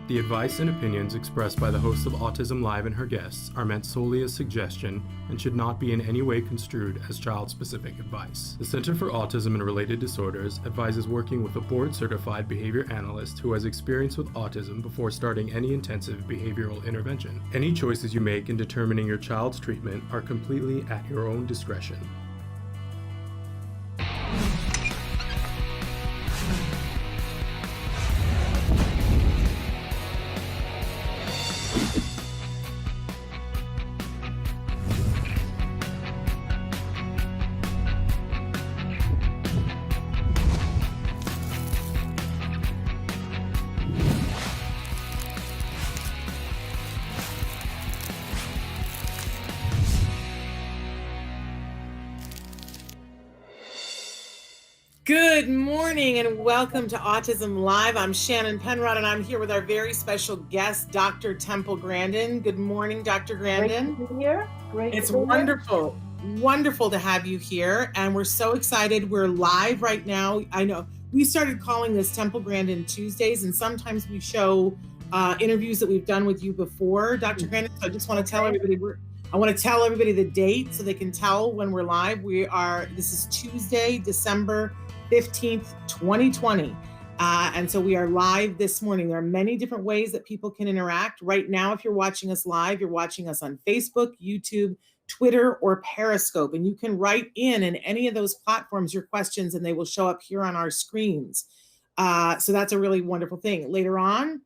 The advice and opinions expressed by the host of Autism Live and her guests are meant solely as suggestion and should not be in any way construed as child-specific advice. The Center for Autism and Related Disorders advises working with a board-certified behavior analyst who has experience with autism before starting any intensive behavioral intervention. Any choices you make in determining your child's treatment are completely at your own discretion. Good morning and welcome to Autism Live. I'm Shannon Penrod and I'm here with our very special guest, Dr. Temple Grandin. Good morning, Dr. Grandin. Great to be here. It's wonderful. Wonderful to have you here. And we're so excited. We're live right now. I know we started calling this Temple Grandin Tuesdays, and sometimes we show interviews that we've done with you before, Dr. Grandin. So I just want to tell everybody the date so they can tell when we're live. This is Tuesday, December 15th, 2020. And so we are live this morning. There are many different ways that people can interact. Right now, if you're watching us live, you're watching us on Facebook, YouTube, Twitter, or Periscope. And you can write in any of those platforms your questions and they will show up here on our screens. So that's a really wonderful thing. Later on,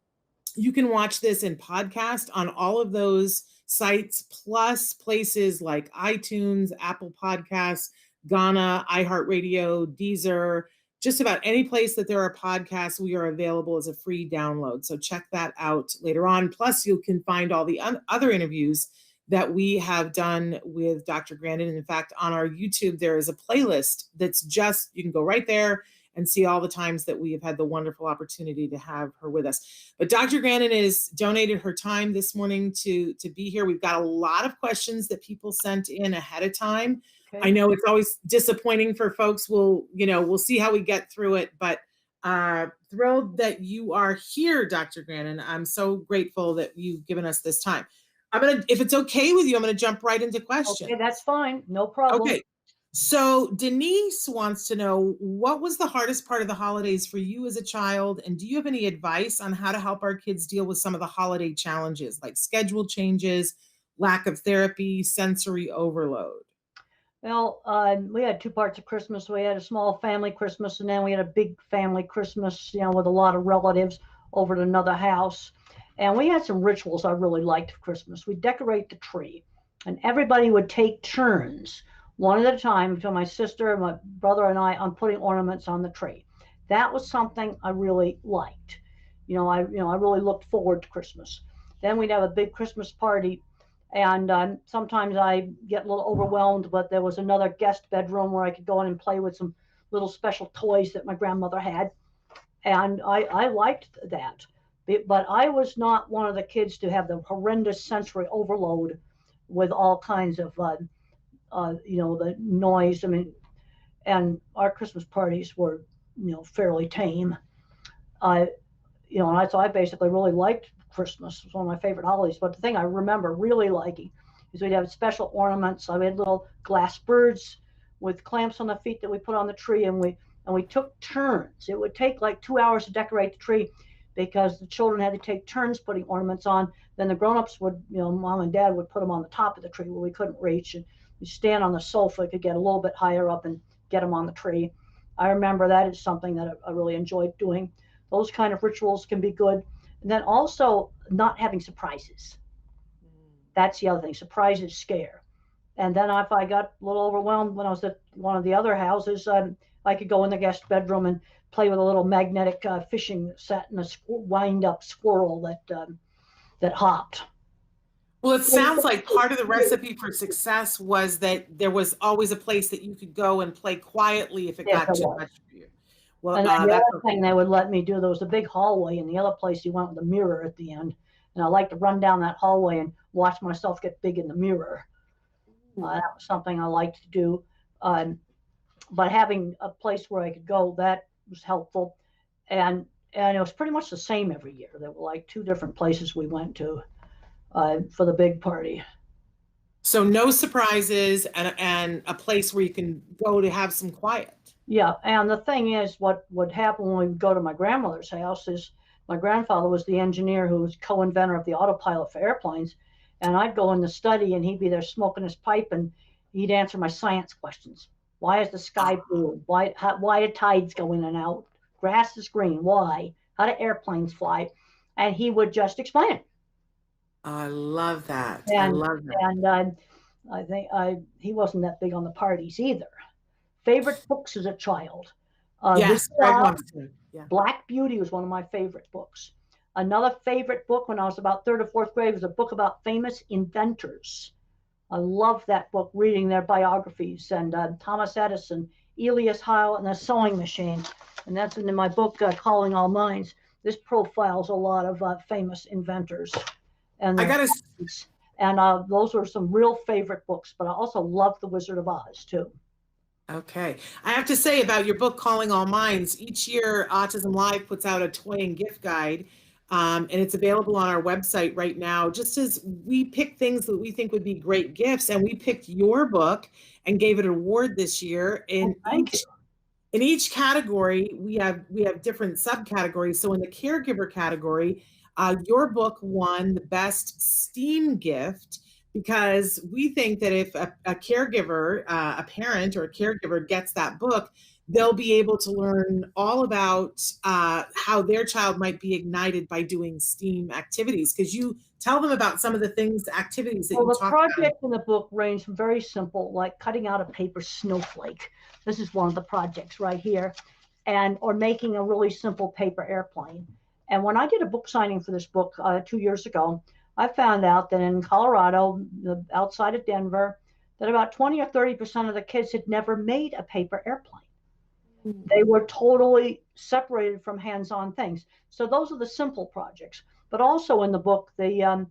you can watch this in podcast on all of those sites, plus places like iTunes, Apple Podcasts, Ghana, iHeartRadio, Deezer, just about any place that there are podcasts, we are available as a free download. So check that out later on. Plus, you can find all the other interviews that we have done with Dr. Grandin. In fact, on our YouTube, there is a playlist that's you can go right there and see all the times that we have had the wonderful opportunity to have her with us. But Dr. Grandin has donated her time this morning to be here. We've got a lot of questions that people sent in ahead of time. Okay. I know it's always disappointing for folks. We'll see how we get through it, but thrilled that you are here, Dr. Grandin. I'm so grateful that you've given us this time. If it's okay with you, I'm gonna jump right into questions. Okay, that's fine. No problem. Okay. So Denise wants to know, what was the hardest part of the holidays for you as a child? And do you have any advice on how to help our kids deal with some of the holiday challenges, like schedule changes, lack of therapy, sensory overload? Well, we had two parts of Christmas. We had a small family Christmas, and then we had a big family Christmas, with a lot of relatives over at another house. And we had some rituals I really liked for Christmas. We'd decorate the tree, and everybody would take turns, one at a time, between my sister, my brother, and I, on putting ornaments on the tree. That was something I really liked. I really looked forward to Christmas. Then we'd have a big Christmas party. And sometimes I get a little overwhelmed, but there was another guest bedroom where I could go in and play with some little special toys that my grandmother had. And I liked that. But I was not one of the kids to have the horrendous sensory overload with all kinds of, the noise. And our Christmas parties were, fairly tame. So I basically really liked Christmas. It was one of my favorite holidays. But the thing I remember really liking is we'd have special ornaments. So we had little glass birds with clamps on the feet that we put on the tree, and we took turns. It would take like 2 hours to decorate the tree because the children had to take turns putting ornaments on. Then the grown-ups would, mom and dad would put them on the top of the tree where we couldn't reach, and we stand on the sofa, could get a little bit higher up and get them on the tree. I remember that is something that I really enjoyed doing. Those kind of rituals can be good. And then also not having surprises. That's the other thing. Surprises scare. And then if I got a little overwhelmed when I was at one of the other houses, I could go in the guest bedroom and play with a little magnetic fishing set and a wind-up squirrel that hopped. Well, it sounds like part of the recipe for success was that there was always a place that you could go and play quietly if it got too much for you. Well, and the other thing they would let me do, there was a big hallway, and the other place you went with a mirror at the end. And I like to run down that hallway and watch myself get big in the mirror. That was something I liked to do. But having a place where I could go, that was helpful. And and it was pretty much the same every year. There were like 2 different places we went to for the big party. So no surprises and a place where you can go to have some quiet. Yeah, and the thing is, what would happen when we would go to my grandmother's house is my grandfather was the engineer who was co-inventor of the autopilot for airplanes, and I'd go in the study and he'd be there smoking his pipe and he'd answer my science questions. Why is the sky blue? Why do tides go in and out? Grass is green. Why? How do airplanes fly? And he would just explain it. I love that. I And love that. and I think he wasn't that big on the parties either. Favorite books as a child. Yes, Greg wants to. Yeah. Black Beauty was one of my favorite books. Another favorite book when I was about 3rd or 4th grade was a book about famous inventors. I loved that book, reading their biographies, and Thomas Edison, Elias Howe, and the sewing machine. And that's in my book, Calling All Minds. This profiles a lot of famous inventors. And I gotta. And those were some real favorite books, but I also love The Wizard of Oz too. Okay. I have to say about your book, Calling All Minds, each year Autism Live puts out a toy and gift guide, and it's available on our website right now, just as we pick things that we think would be great gifts. And we picked your book and gave it an award this year. In each category, we have different subcategories. So in the caregiver category, your book won the best STEAM gift, because we think that if a caregiver, a parent or a caregiver gets that book, they'll be able to learn all about how their child might be ignited by doing STEAM activities. Because you tell them about some of the activities that you talk about. The project in the book range from very simple, like cutting out a paper snowflake. This is one of the projects right here, or making a really simple paper airplane. And when I did a book signing for this book 2 years ago, I found out that in Colorado, outside of Denver, that about 20 or 30% of the kids had never made a paper airplane. They were totally separated from hands-on things. So those are the simple projects. But also in the book, in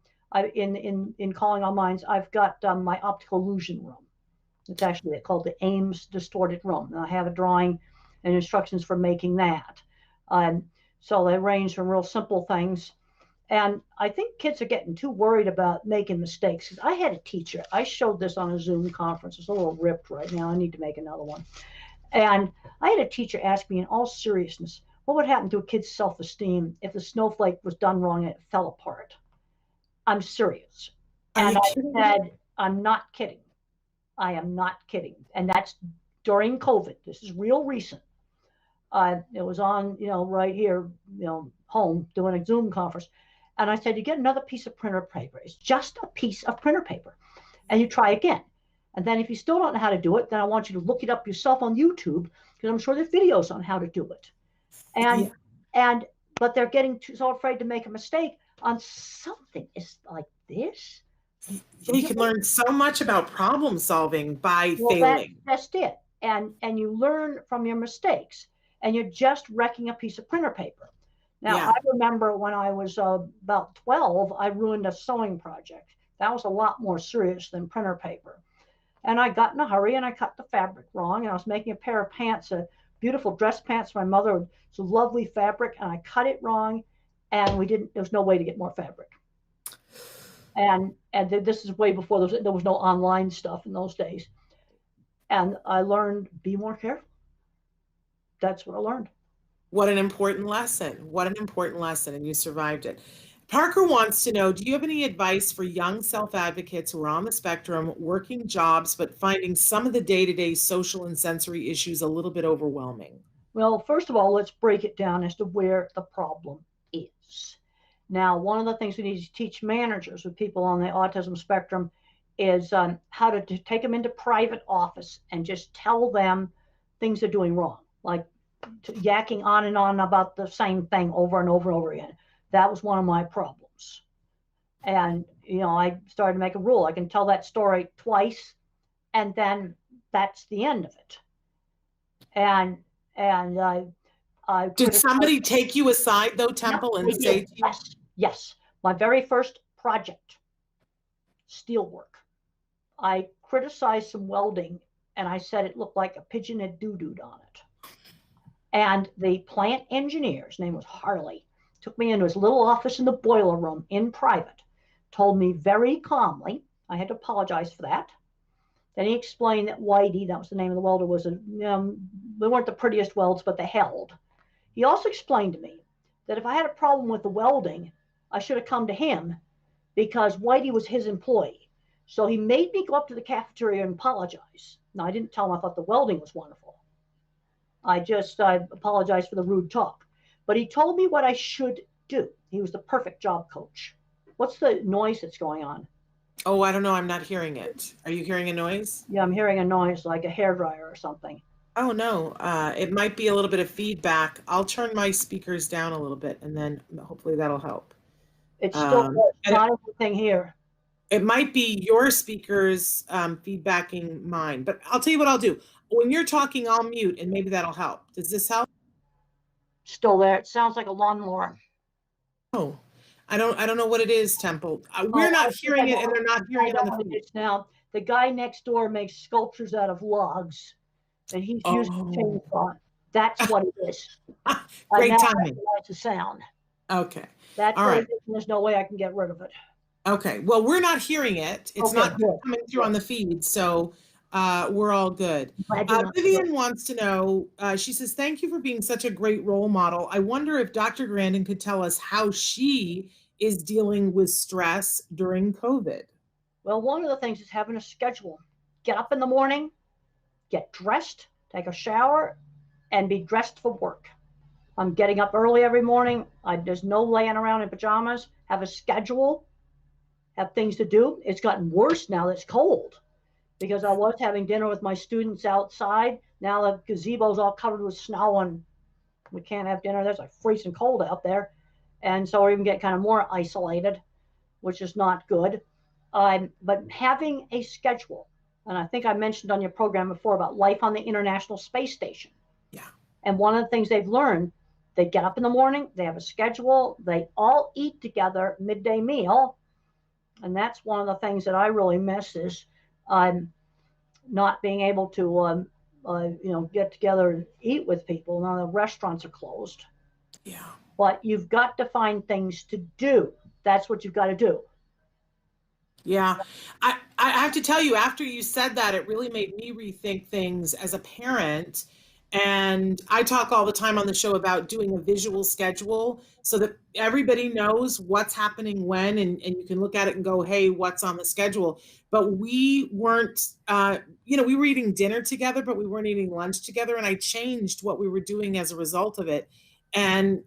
Calling All Minds, I've got my optical illusion room. It's actually called the Ames distorted room. And I have a drawing and instructions for making that. So they range from real simple things. And I think kids are getting too worried about making mistakes. I had a teacher. I showed this on a Zoom conference. It's a little ripped right now. I need to make another one. And I had a teacher ask me in all seriousness, what would happen to a kid's self-esteem if the snowflake was done wrong and it fell apart? I'm serious. And I said, I'm not kidding. I am not kidding. And that's during COVID. This is real recent. It was on, right here, home doing a Zoom conference. And I said, you get another piece of printer paper. It's just a piece of printer paper. And you try again. And then if you still don't know how to do it, then I want you to look it up yourself on YouTube, because I'm sure there's videos on how to do it. But they're getting so afraid to make a mistake on something like this. You can learn so much about problem solving by failing. That's it. And you learn from your mistakes, and you're just wrecking a piece of printer paper. Now, I remember when I was about 12, I ruined a sewing project. That was a lot more serious than printer paper. And I got in a hurry and I cut the fabric wrong. And I was making a pair of pants, a beautiful dress pants for my mother. It's a lovely fabric. And I cut it wrong. And there was no way to get more fabric. And this is way before there was no online stuff in those days. And I learned, be more careful. That's what I learned. What an important lesson. What an important lesson. And you survived it. Parker wants to know, do you have any advice for young self-advocates who are on the spectrum, working jobs, but finding some of the day-to-day social and sensory issues a little bit overwhelming? Well, first of all, let's break it down as to where the problem is. Now, one of the things we need to teach managers with people on the autism spectrum is how to take them into private office and just tell them things they're doing wrong, like yakking on and on about the same thing over and over and over again. That was one of my problems. And, I started to make a rule. I can tell that story twice, and then that's the end of it. And I did somebody take you aside, though, Temple, and say to you? Yes. My very first project, steelwork. I criticized some welding, and I said it looked like a pigeon had doo-dooed on it. And the plant engineer's name was Harley, took me into his little office in the boiler room in private, told me very calmly, I had to apologize for that. Then he explained that Whitey, that was the name of the welder, was they weren't the prettiest welds, but they held. He also explained to me that if I had a problem with the welding, I should have come to him because Whitey was his employee. So he made me go up to the cafeteria and apologize. Now, I didn't tell him I thought the welding was wonderful. I apologized for the rude talk. But he told me what I should do. He was the perfect job coach. What's the noise that's going on? Oh, I don't know. I'm not hearing it. Are you hearing a noise? Yeah, I'm hearing a noise like a hairdryer or something. Oh, no. It might be a little bit of feedback. I'll turn my speakers down a little bit, and then hopefully that'll help. It's still not anything here. It might be your speakers feedbacking mine, but I'll tell you what I'll do. When you're talking, I'll mute, and maybe that'll help. Does this help? Still there. It sounds like a lawnmower. Oh, I don't know what it is, Temple. We're not hearing it, and they're not hearing it on the feed. Now, the guy next door makes sculptures out of logs, and he's using a chainsaw. That's what it is. Great timing. That's the sound. Okay. That's all right. There's no way I can get rid of it. Okay. Well, we're not hearing it. It's not coming through on the feed, so we're all good. Vivian wants to know, she says, thank you for being such a great role model. I wonder if Dr. Grandin could tell us how she is dealing with stress during COVID. Well, one of the things is having a schedule. Get up in the morning, get dressed, take a shower, and be dressed for work. I'm getting up early every morning. There's no laying around in pajamas. Have a schedule, have things to do. It's gotten worse now that it's cold because I was having dinner with my students outside. Now the gazebo's all covered with snow and we can't have dinner. There's like freezing cold out there. And so we're even getting kind of more isolated, which is not good. But having a schedule, and I think I mentioned on your program before about life on the International Space Station. Yeah. And one of the things they've learned, they get up in the morning, they have a schedule, they all eat together, midday meal. And that's one of the things that I really miss is not being able to, get together and eat with people. Now the restaurants are closed. Yeah. But you've got to find things to do. That's what you've got to do. Yeah. I have to tell you, after you said that, it really made me rethink things as a parent. And I talk all the time on the show about doing a visual schedule so that everybody knows what's happening when, and you can look at it and go, hey, what's on the schedule? But we weren't, we were eating dinner together, but we weren't eating lunch together. And I changed what we were doing as a result of it. And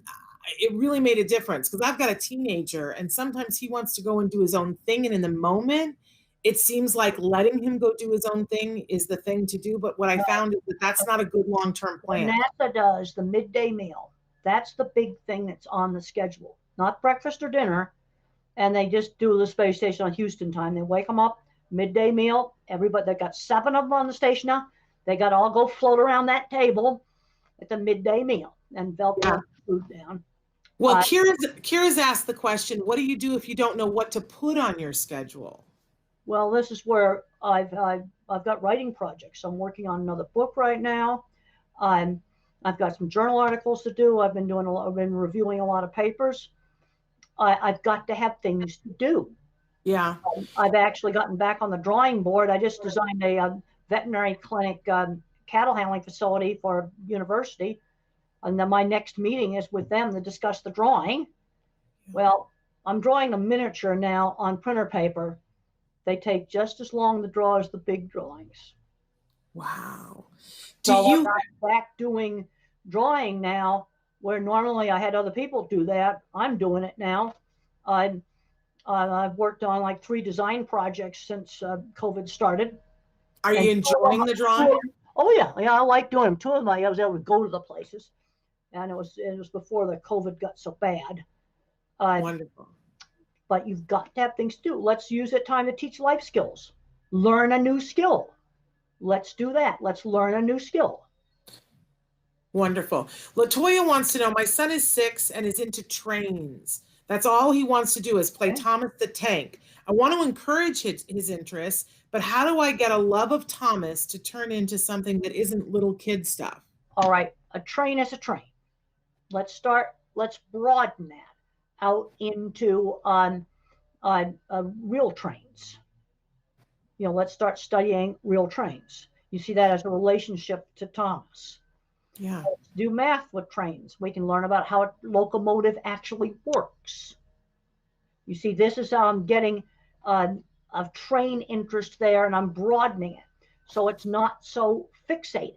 it really made a difference because I've got a teenager and sometimes he wants to go and do his own thing. And in the moment, it seems like letting him go do his own thing is the thing to do. But what I found is that that's not a good long-term plan. NASA does the midday meal. That's the big thing that's on the schedule, not breakfast or dinner. And they just do the space station on Houston time. They wake them up, midday meal. Everybody, they've got 7 of them on the station now. They got to all go float around that table at the midday meal and they'll put food down. Well, Kira's asked the question, what do you do if you don't know what to put on your schedule? Well, this is where I've got writing projects. I'm working on another book right now. I've got some journal articles to do. I've been reviewing a lot of papers. I've got to have things to do. Yeah. I've actually gotten back on the drawing board. I just designed a veterinary clinic cattle handling facility for a university. And then my next meeting is with them to discuss the drawing. Well, I'm drawing a miniature now on printer paper. They take just as long to draw as the big drawings. Wow. I'm back doing drawing now, where normally I had other people do that. I'm doing it now. I've worked on like 3 design projects since COVID started. Are you enjoying the drawing? Oh yeah, I like doing them. 2 of them I was able to go to the places, and it was before the COVID got so bad. Wonderful. But you've got to have things to do. Let's use that time to teach life skills. Learn a new skill. Let's do that. Let's learn a new skill. Wonderful. Latoya wants to know, my son is 6 and is into trains. That's all he wants to do is play Thomas the Tank. I want to encourage his interests, but how do I get a love of Thomas to turn into something that isn't little kid stuff? All right. a train is a train. Let's broaden that out into real trains. Let's start studying real trains. You see that as a relationship to Thomas. Yeah. Let's do math with trains. We can learn about how a locomotive actually works. You see, this is how I'm getting a train interest there, and I'm broadening it so it's not so fixated.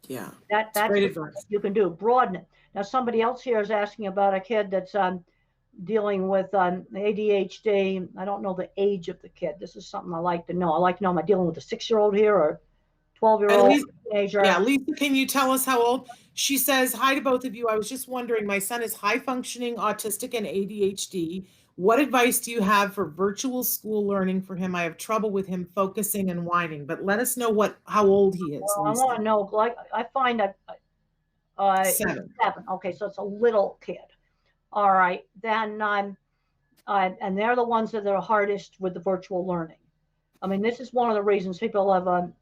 Yeah. That's great advice. you can do. Broaden it. Now, somebody else here is asking about a kid that's dealing with ADHD. I don't know the age of the kid. This is something I like to know. I like to know, am I dealing with a 6-year-old here or 12-year-old teenager? Yeah, Lisa, can you tell us how old? She says, hi to both of you. I was just wondering, my son is high functioning, autistic, and ADHD. What advice do you have for virtual school learning for him? I have trouble with him focusing and whining, but let us know how old he is. Well, I want to know, like, I find that 7. Okay, so it's a little kid. All right, then and they're the ones that are hardest with the virtual learning. I mean, this is one of the reasons people have,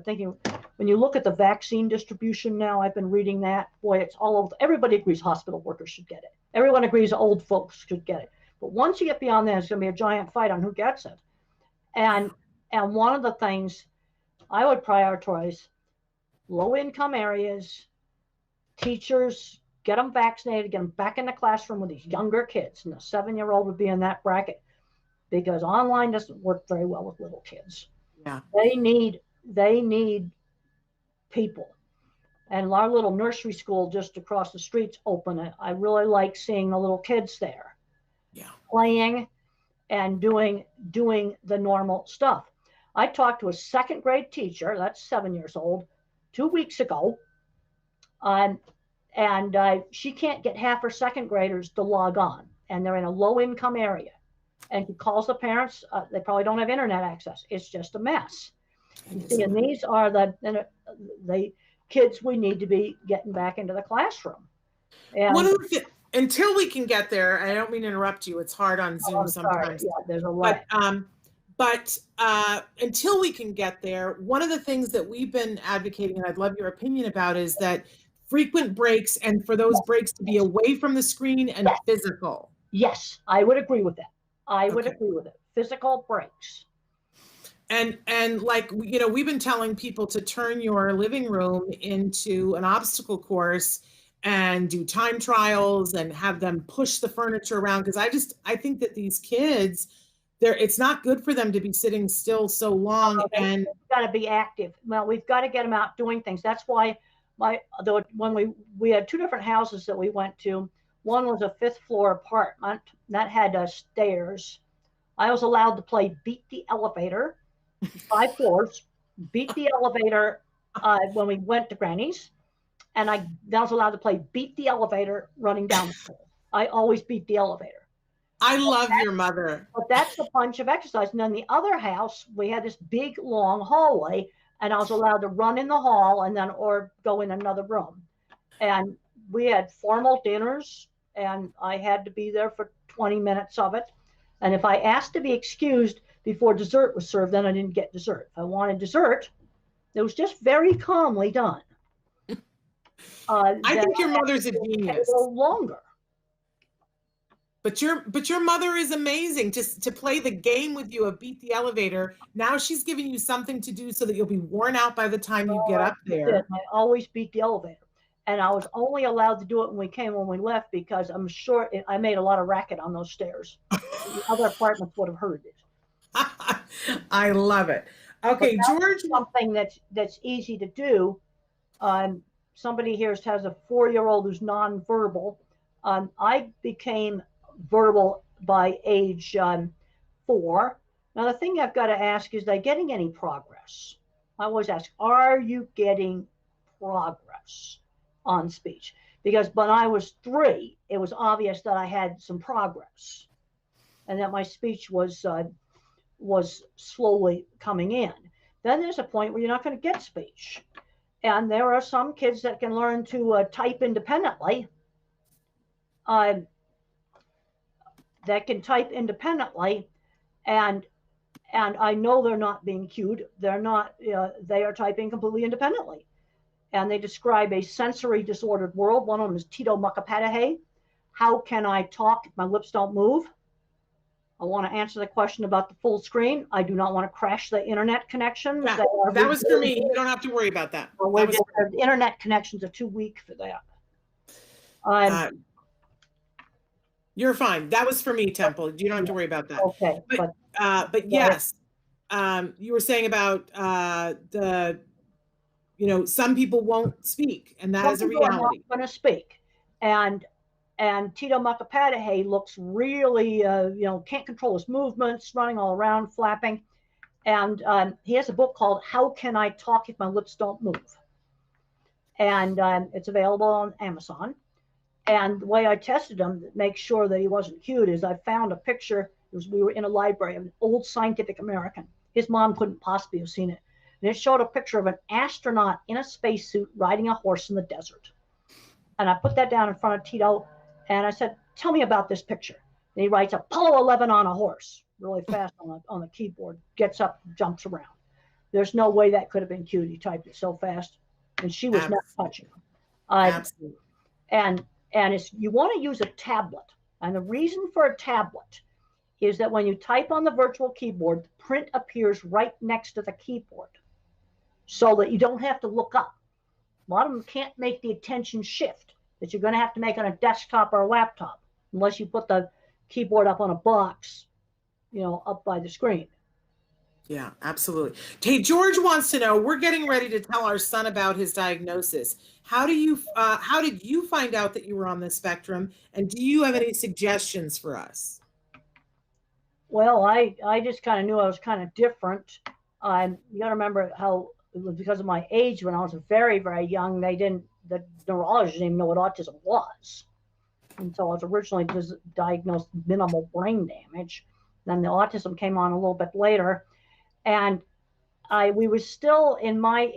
thinking, when you look at the vaccine distribution now, I've been reading that, boy, it's all over. Everybody agrees hospital workers should get it. Everyone agrees old folks should get it. But once you get beyond that, it's going to be a giant fight on who gets it. And one of the things I would prioritize, low-income areas, teachers, get them vaccinated, get them back in the classroom with these younger kids. And the 7-year-old would be in that bracket, because online doesn't work very well with little kids. Yeah. They need people. And our little nursery school just across the street's open. I really like seeing the little kids there. Yeah. Playing and doing the normal stuff. I talked to a 2nd grade teacher, that's 7 years old, 2 weeks ago. And she can't get half her 2nd graders to log on, and they're in a low-income area. And she calls the parents. They probably don't have internet access. It's just a mess. You see, and these are the kids we need to be getting back into the classroom. And until we can get there, I don't mean to interrupt you. It's hard on Zoom sometimes. Yeah, there's a lot. But until we can get there, one of the things that we've been advocating, and I'd love your opinion about, is that frequent breaks, and for those breaks to be away from the screen and physical. Yes, I would agree with that. I would agree with it. Physical breaks. And like, we've been telling people to turn your living room into an obstacle course and do time trials and have them push the furniture around. Because I think that these kids, it's not good for them to be sitting still so long. And we've got to be active. Well, we've got to get them out doing things. That's why when we had 2 different houses that we went to. One was a 5th floor apartment that had that I was allowed to play Beat the Elevator, 5 floors, Beat the Elevator when we went to Granny's. And I was allowed to play Beat the Elevator running down the hall. I always beat the elevator. I love your mother. But that's a bunch of exercise. And then the other house, we had this big, long hallway, and I was allowed to run in the hall or go in another room. And we had formal dinners, and I had to be there for 20 minutes of it. And if I asked to be excused before dessert was served, then I didn't get dessert. If I wanted dessert, it was just very calmly done. I think your mother's a genius. Longer. But your mother is amazing. Just to play the game with you of Beat the Elevator. Now she's giving you something to do so that you'll be worn out by the time you get up there. I always beat the elevator. And I was only allowed to do it when we left, because I'm sure I made a lot of racket on those stairs. The other apartments would have heard it. I love it. Okay, George. Something that's easy to do. Somebody here has a 4-year-old who's nonverbal. I became verbal by age 4. Now, the thing I've got to ask is, they getting any progress? I always ask, are you getting progress on speech? Because when I was 3, it was obvious that I had some progress and that my speech was slowly coming in. Then there's a point where you're not going to get speech. And there are some kids that can learn to type independently. And I know they're not being cued. They're not. They are typing completely independently. and they describe a sensory disordered world. One of them is Tito Mukapatahe. How can I talk if my lips don't move? I want to answer the question about the full screen. I do not want to crash the internet connections. Yeah, that was for me. You don't have to worry about that. The internet connections are too weak for that. You're fine. That was for me, Temple. You don't have to worry about that. Okay. But yes, you were saying about some people won't speak, and that is a reality. Some people are not going to speak, and Tito Mukapatahe looks really, can't control his movements, running all around, flapping, and he has a book called "How Can I Talk If My Lips Don't Move," and it's available on Amazon. And the way I tested him to make sure that he wasn't cute is I found a picture. We were in a library of an old Scientific American. His mom couldn't possibly have seen it. And it showed a picture of an astronaut in a spacesuit riding a horse in the desert. And I put that down in front of Tito, and I said, "Tell me about this picture." And he writes Apollo 11 on a horse, really fast on the keyboard, gets up, jumps around. There's no way that could have been cute. He typed it so fast. And she was not touching him. Absolutely. And you want to use a tablet. And the reason for a tablet is that when you type on the virtual keyboard, the print appears right next to the keyboard so that you don't have to look up. A lot of them can't make the attention shift that you're going to have to make on a desktop or a laptop unless you put the keyboard up on a box, up by the screen. Yeah, absolutely. Hey, George wants to know, we're getting ready to tell our son about his diagnosis. How did you find out that you were on the spectrum? And do you have any suggestions for us? Well, I just kind of knew I was kind of different. You got to remember how, because of my age, when I was very, very young, the neurologist didn't even know what autism was. And so I was originally diagnosed with minimal brain damage. Then the autism came on a little bit later. And we were still in my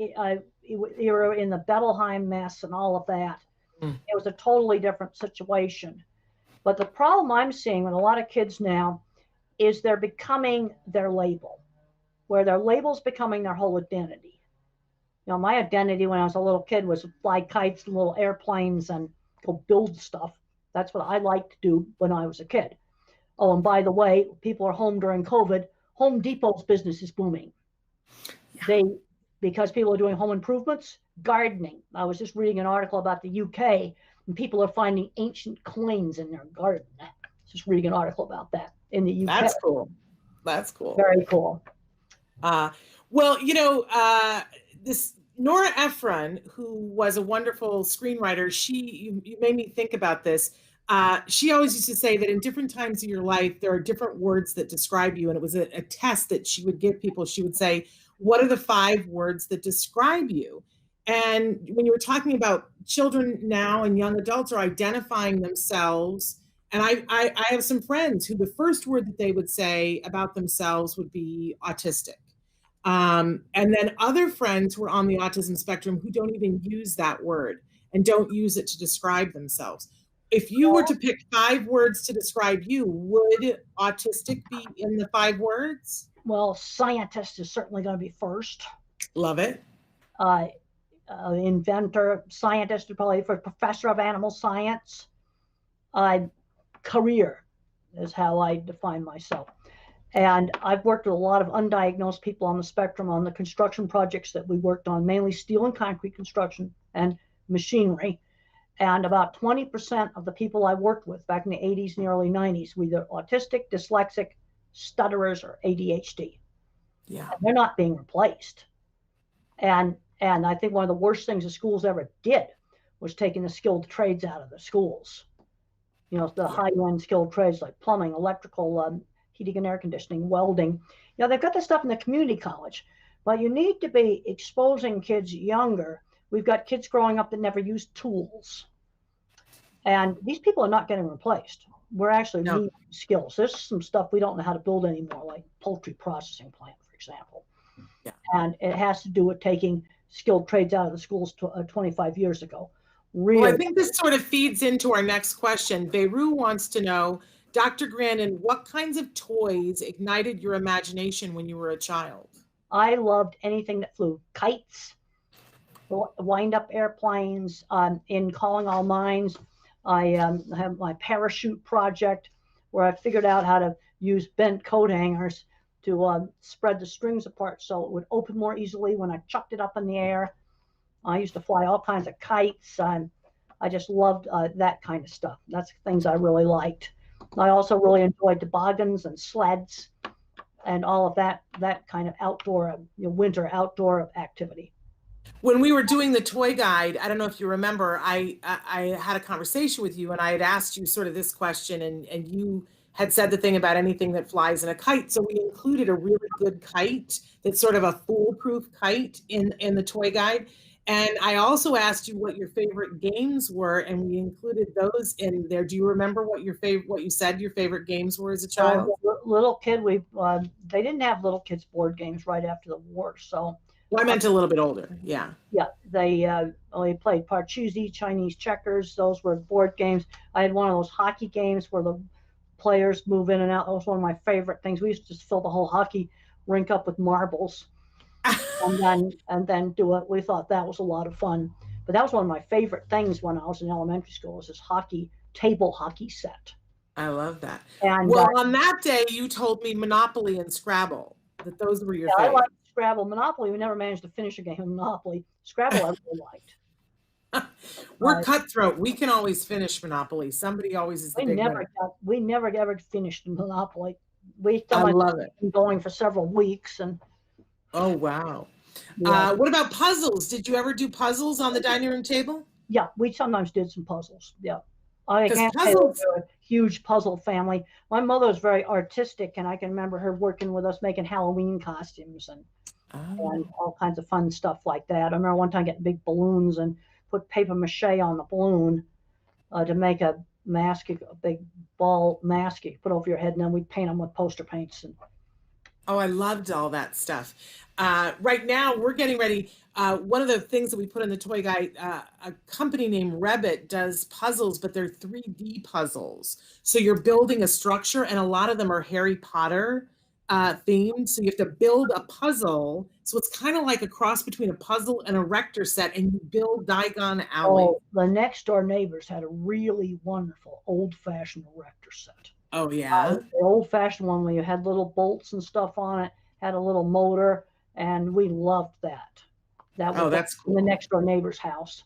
era in the Bettelheim mess and all of that. It was a totally different situation. But the problem I'm seeing with a lot of kids now is they're becoming their label, where their label's becoming their whole identity. My identity when I was a little kid was fly kites and little airplanes and go build stuff. That's what I liked to do when I was a kid. Oh, and by the way, people are home during COVID. Home Depot's business is booming. Yeah. Because people are doing home improvements, gardening. I was just reading an article about the UK, and people are finding ancient coins in their garden. Just reading an article about that in the UK. That's cool. That's cool. Very cool. This Nora Ephron, who was a wonderful screenwriter, you made me think about this. She always used to say that in different times of your life, there are different words that describe you. And it was a test that she would give people. She would say, what are the 5 words that describe you? And when you were talking about children now and young adults are identifying themselves, and I have some friends who the first word that they would say about themselves would be autistic. And then other friends who are on the autism spectrum who don't even use that word and don't use it to describe themselves. If you were to pick 5 words to describe you, would autistic be in the 5 words? Well, scientist is certainly going to be first. Love it. Inventor, scientist would probably for professor of animal science. Career is how I define myself. And I've worked with a lot of undiagnosed people on the spectrum on the construction projects that we worked on, mainly steel and concrete construction and machinery. And about 20% of the people I worked with back in the 80s and the early 90s were either autistic, dyslexic, stutterers, or ADHD. Yeah. And they're not being replaced. And I think one of the worst things the schools ever did was taking the skilled trades out of the schools. The high-end skilled trades like plumbing, electrical, heating and air conditioning, welding. They've got the stuff in the community college, but you need to be exposing kids younger. We've got kids growing up that never use tools. And these people are not getting replaced. We're actually losing skills. There's some stuff we don't know how to build anymore, like poultry processing plant, for example. Yeah. And it has to do with taking skilled trades out of the schools 25 years ago. Really. Well, I think this sort of feeds into our next question. Beru wants to know, Dr. Grandin, what kinds of toys ignited your imagination when you were a child? I loved anything that flew. Kites, wind up airplanes. In Calling All Minds, I have my parachute project where I figured out how to use bent coat hangers to spread the strings apart so it would open more easily when I chucked it up in the air. I used to fly all kinds of kites. I just loved that kind of stuff. That's things I really liked. I also really enjoyed toboggans and sleds and all of that kind of outdoor, winter outdoor activity. When we were doing the toy guide, I don't know if you remember, I had a conversation with you and I had asked you sort of this question, and you had said the thing about anything that flies in a kite. So we included a really good kite that's sort of a foolproof kite in the toy guide. And I also asked you what your favorite games were, and we included those in there. Do you remember what you said your favorite games were as a child? Little kid, they didn't have little kids board games right after the war, so. Well, I meant a little bit older. Yeah. Yeah, they only played Parcheesi, Chinese checkers. Those were board games. I had one of those hockey games where the players move in and out. That was one of my favorite things. We used to just fill the whole hockey rink up with marbles, and then do it. We thought that was a lot of fun. But that was one of my favorite things when I was in elementary school. Was this table hockey set. I love that. And well, on that day, you told me Monopoly and Scrabble, that those were your favorite. I liked Scrabble. Monopoly, we never managed to finish a game of Monopoly. Scrabble, I really liked. We're cutthroat. We can always finish Monopoly. Somebody always is the big winner. We never ever finished Monopoly. I love it. Been going for several weeks. Oh, wow. Yeah. What about puzzles? Did you ever do puzzles on the dining room table? Yeah, we sometimes did some puzzles. Yeah. Puzzles, a huge puzzle family. My mother was very artistic, and I can remember her working with us making Halloween costumes and all kinds of fun stuff like that. I remember one time getting big balloons and put paper mache on the balloon to make a mask, a big ball mask you put over your head, and then we'd paint them with poster paints. Oh, I loved all that stuff. Right now, we're getting ready. One of the things that we put in the toy guide, a company named Rebbit does puzzles, but they're 3D puzzles. So you're building a structure, and a lot of them are Harry Potter themed. So you have to build a puzzle. So it's kind of like a cross between a puzzle and a Rector set, and you build Diagon Alley. Oh, the next door neighbors had a really wonderful old-fashioned Rector set. Oh, yeah. The old-fashioned one where you had little bolts and stuff on it, had a little motor, and we loved that. That was that's cool. In the next door neighbor's house.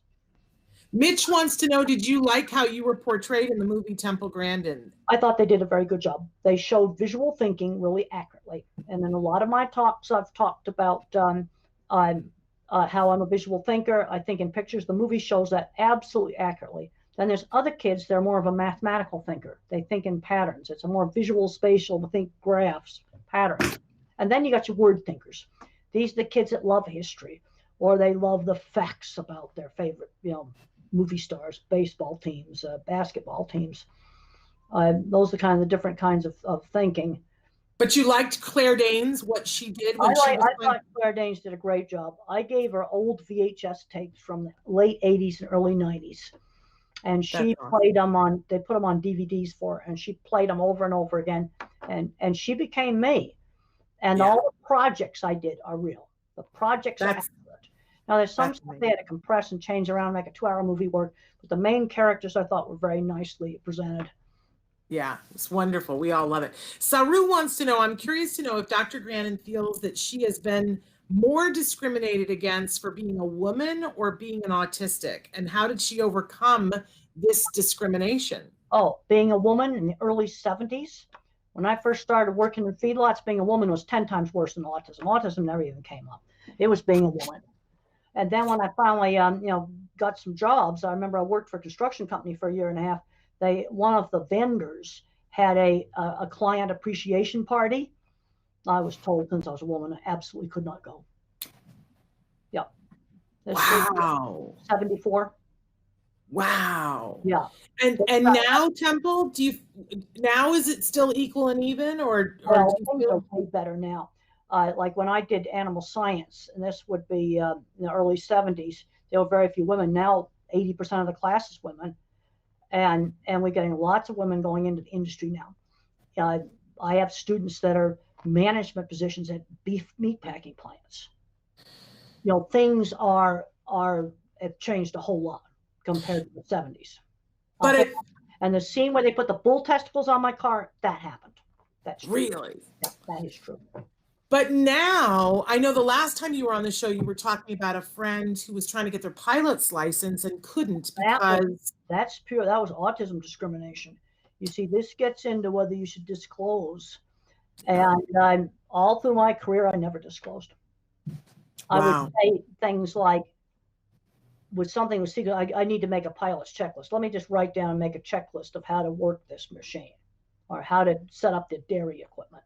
Mitch wants to know, did you like how you were portrayed in the movie Temple Grandin? I thought they did a very good job. They showed visual thinking really accurately. And in a lot of my talks, I've talked about how I'm a visual thinker. I think in pictures, the movie shows that absolutely accurately. Then there's other kids that are more of a mathematical thinker. They think in patterns. It's a more visual, spatial, to think graphs, patterns. And then you got your word thinkers. These are the kids that love history, or they love the facts about their favorite, movie stars, baseball teams, basketball teams. Those are kind of the different kinds of thinking. But you liked Claire Danes, what she did when I thought Claire Danes did a great job. I gave her old VHS tapes from the late 80s and early 90s. And she played them they put them on DVDs for her, and she played them over and over again. And she became me. And all the projects I did are real. The projects are accurate. Now, there's some stuff they had to compress and change around, make a 2-hour movie work. But the main characters I thought were very nicely presented. Yeah, it's wonderful. We all love it. Saru wants to know, I'm curious to know if Dr. Grandin feels that she has been more discriminated against for being a woman or being an autistic, and how did she overcome this discrimination? Oh, being a woman in the early 70s, when I first started working in feedlots, being a woman was 10 times worse than autism. Autism never even came up. It was being a woman. And then when I finally, got some jobs, I remember I worked for a construction company for a year and a half. One of the vendors had a client appreciation party. I was told since I was a woman, I absolutely could not go. Yeah. Wow. 74. Wow. Yeah. And now, Temple, now is it still equal and even, or well, things are way better now. Like when I did animal science, and this would be in the early 70s, there were very few women. Now 80% of the class is women. And we're getting lots of women going into the industry now. I have students that are management positions at beef meat packing plants. Things are have changed a whole lot compared to the 70s. But and the scene where they put the bull testicles on my car, that happened. That's true. Really? Yeah, that is true. But now, I know the last time you were on the show, you were talking about a friend who was trying to get their pilot's license and couldn't because that was autism discrimination. You see, this gets into whether you should disclose. And all through my career, I never disclosed. I would say things like, with something was secret, I need to make a pilot's checklist. Let me just write down and make a checklist of how to work this machine or how to set up the dairy equipment.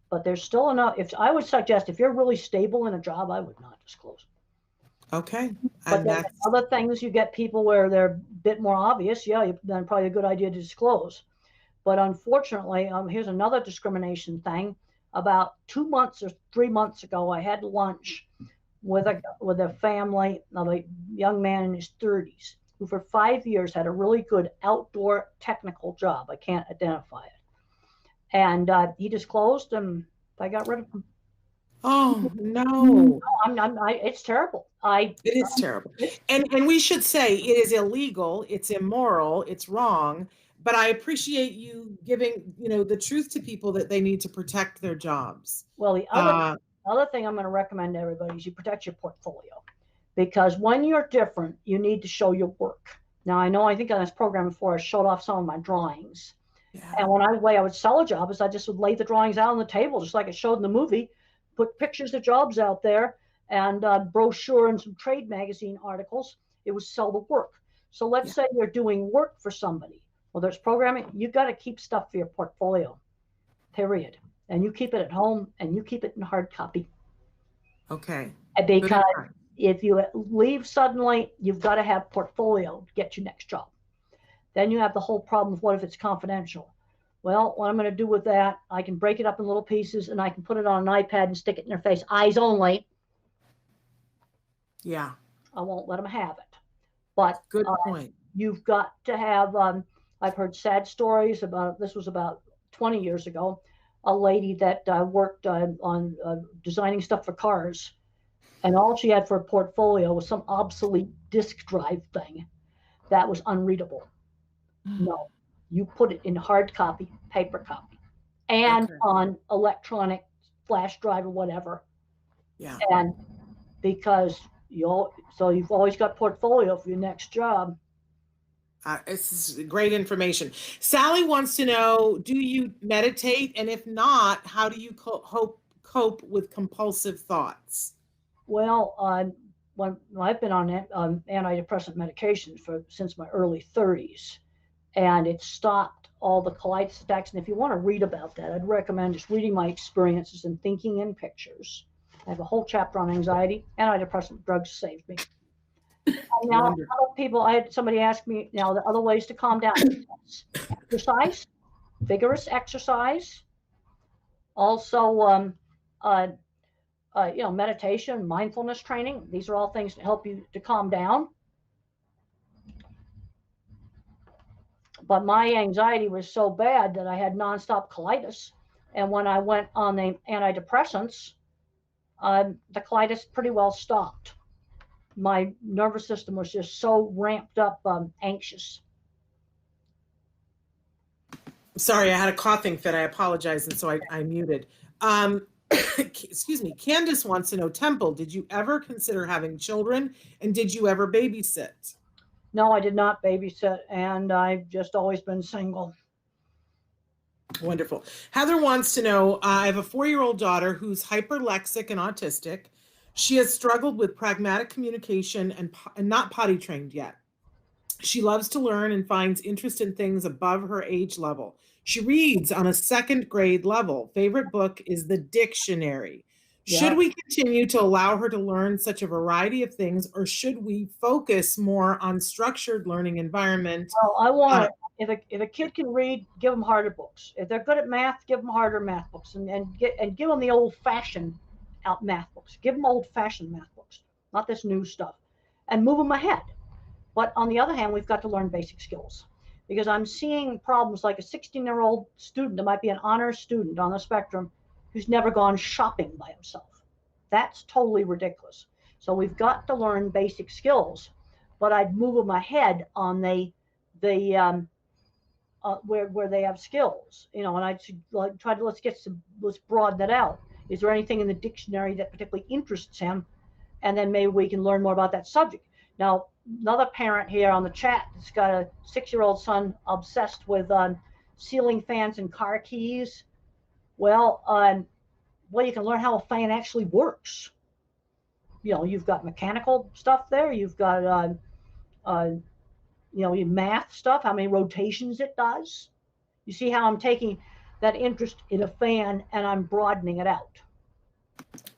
But there's still enough. If I would suggest, if you're really stable in a job, I would not disclose. Okay. But then other things, you get people where they're a bit more obvious. Yeah, then probably a good idea to disclose. But unfortunately, here's another discrimination thing. About 2 months or 3 months ago, I had lunch with a family of a young man in his 30s who for 5 years had a really good outdoor technical job. I can't identify it. And he disclosed, and I got rid of him. Oh no! It's terrible. It is terrible, and we should say it is illegal. It's immoral. It's wrong. But I appreciate you giving the truth to people that they need to protect their jobs. Well, the other thing I'm going to recommend to everybody is you protect your portfolio, because when you're different, you need to show your work. Now, I think on this program before I showed off some of my drawings. Yeah. And the way I would sell a job is I just would lay the drawings out on the table, just like it showed in the movie, put pictures of jobs out there and brochure and some trade magazine articles. It would sell the work. So let's say you're doing work for somebody. Well, there's programming. You got to keep stuff for your portfolio, period. And you keep it at home and you keep it in hard copy. Okay. Because if you leave suddenly, you've got to have portfolio to get your next job. Then you have the whole problem of what if it's confidential? Well, what I'm going to do with that, I can break it up in little pieces and I can put it on an iPad and stick it in their face, eyes only. Yeah. I won't let them have it. But good point. You've got to have, I've heard sad stories about, this was about 20 years ago, a lady that worked on designing stuff for cars. And all she had for a portfolio was some obsolete disk drive thing that was unreadable. No, you put it in hard copy, paper copy, and on electronic flash drive or whatever. Yeah. And because you've always got portfolio for your next job. It's great information. Sally wants to know, do you meditate? And if not, how do you cope with compulsive thoughts? Well, when I've been on antidepressant medication since my early 30s, and it stopped all the colitis attacks. And if you want to read about that, I'd recommend just reading my experiences and thinking in pictures. I have a whole chapter on anxiety. Antidepressant drugs saved me. Now, other people, I had somebody ask me, now the other ways to calm down: exercise, vigorous exercise, also, meditation, mindfulness training. These are all things to help you to calm down. But my anxiety was so bad that I had nonstop colitis. And when I went on the antidepressants, the colitis pretty well stopped. My nervous system was just so ramped up, anxious. Sorry, I had a coughing fit. I apologize. And so I muted. Excuse me. Candace wants to know, Temple, did you ever consider having children? And did you ever babysit? No, I did not babysit, and I've just always been single. Wonderful. Heather wants to know, I have a 4-year-old daughter who's hyperlexic and autistic. She has struggled with pragmatic communication and not potty trained yet. She loves to learn and finds interest in things above her age level. She reads on a 2nd grade level. Favorite book is the dictionary. Yeah. Should we continue to allow her to learn such a variety of things, or should we focus more on structured learning environment? Well, I want if a kid can read, give them harder books. If they're good at math, give them harder math books, and give them the old-fashioned math books. Give them old-fashioned math books, not this new stuff, and move them ahead. But on the other hand, we've got to learn basic skills, because I'm seeing problems like a 16-year-old student that might be an honors student on the spectrum who's never gone shopping by himself. That's totally ridiculous. So we've got to learn basic skills, but I'd move them ahead on the where they have skills, and I should like try to let's broaden that out. Is there anything in the dictionary that particularly interests him? And then maybe we can learn more about that subject. Now, another parent here on the chat that's got a 6-year-old son obsessed with ceiling fans and car keys. Well, you can learn how a fan actually works. You've got mechanical stuff there. You've got your math stuff, how many rotations it does. You see how I'm taking that interest in a fan and I'm broadening it out.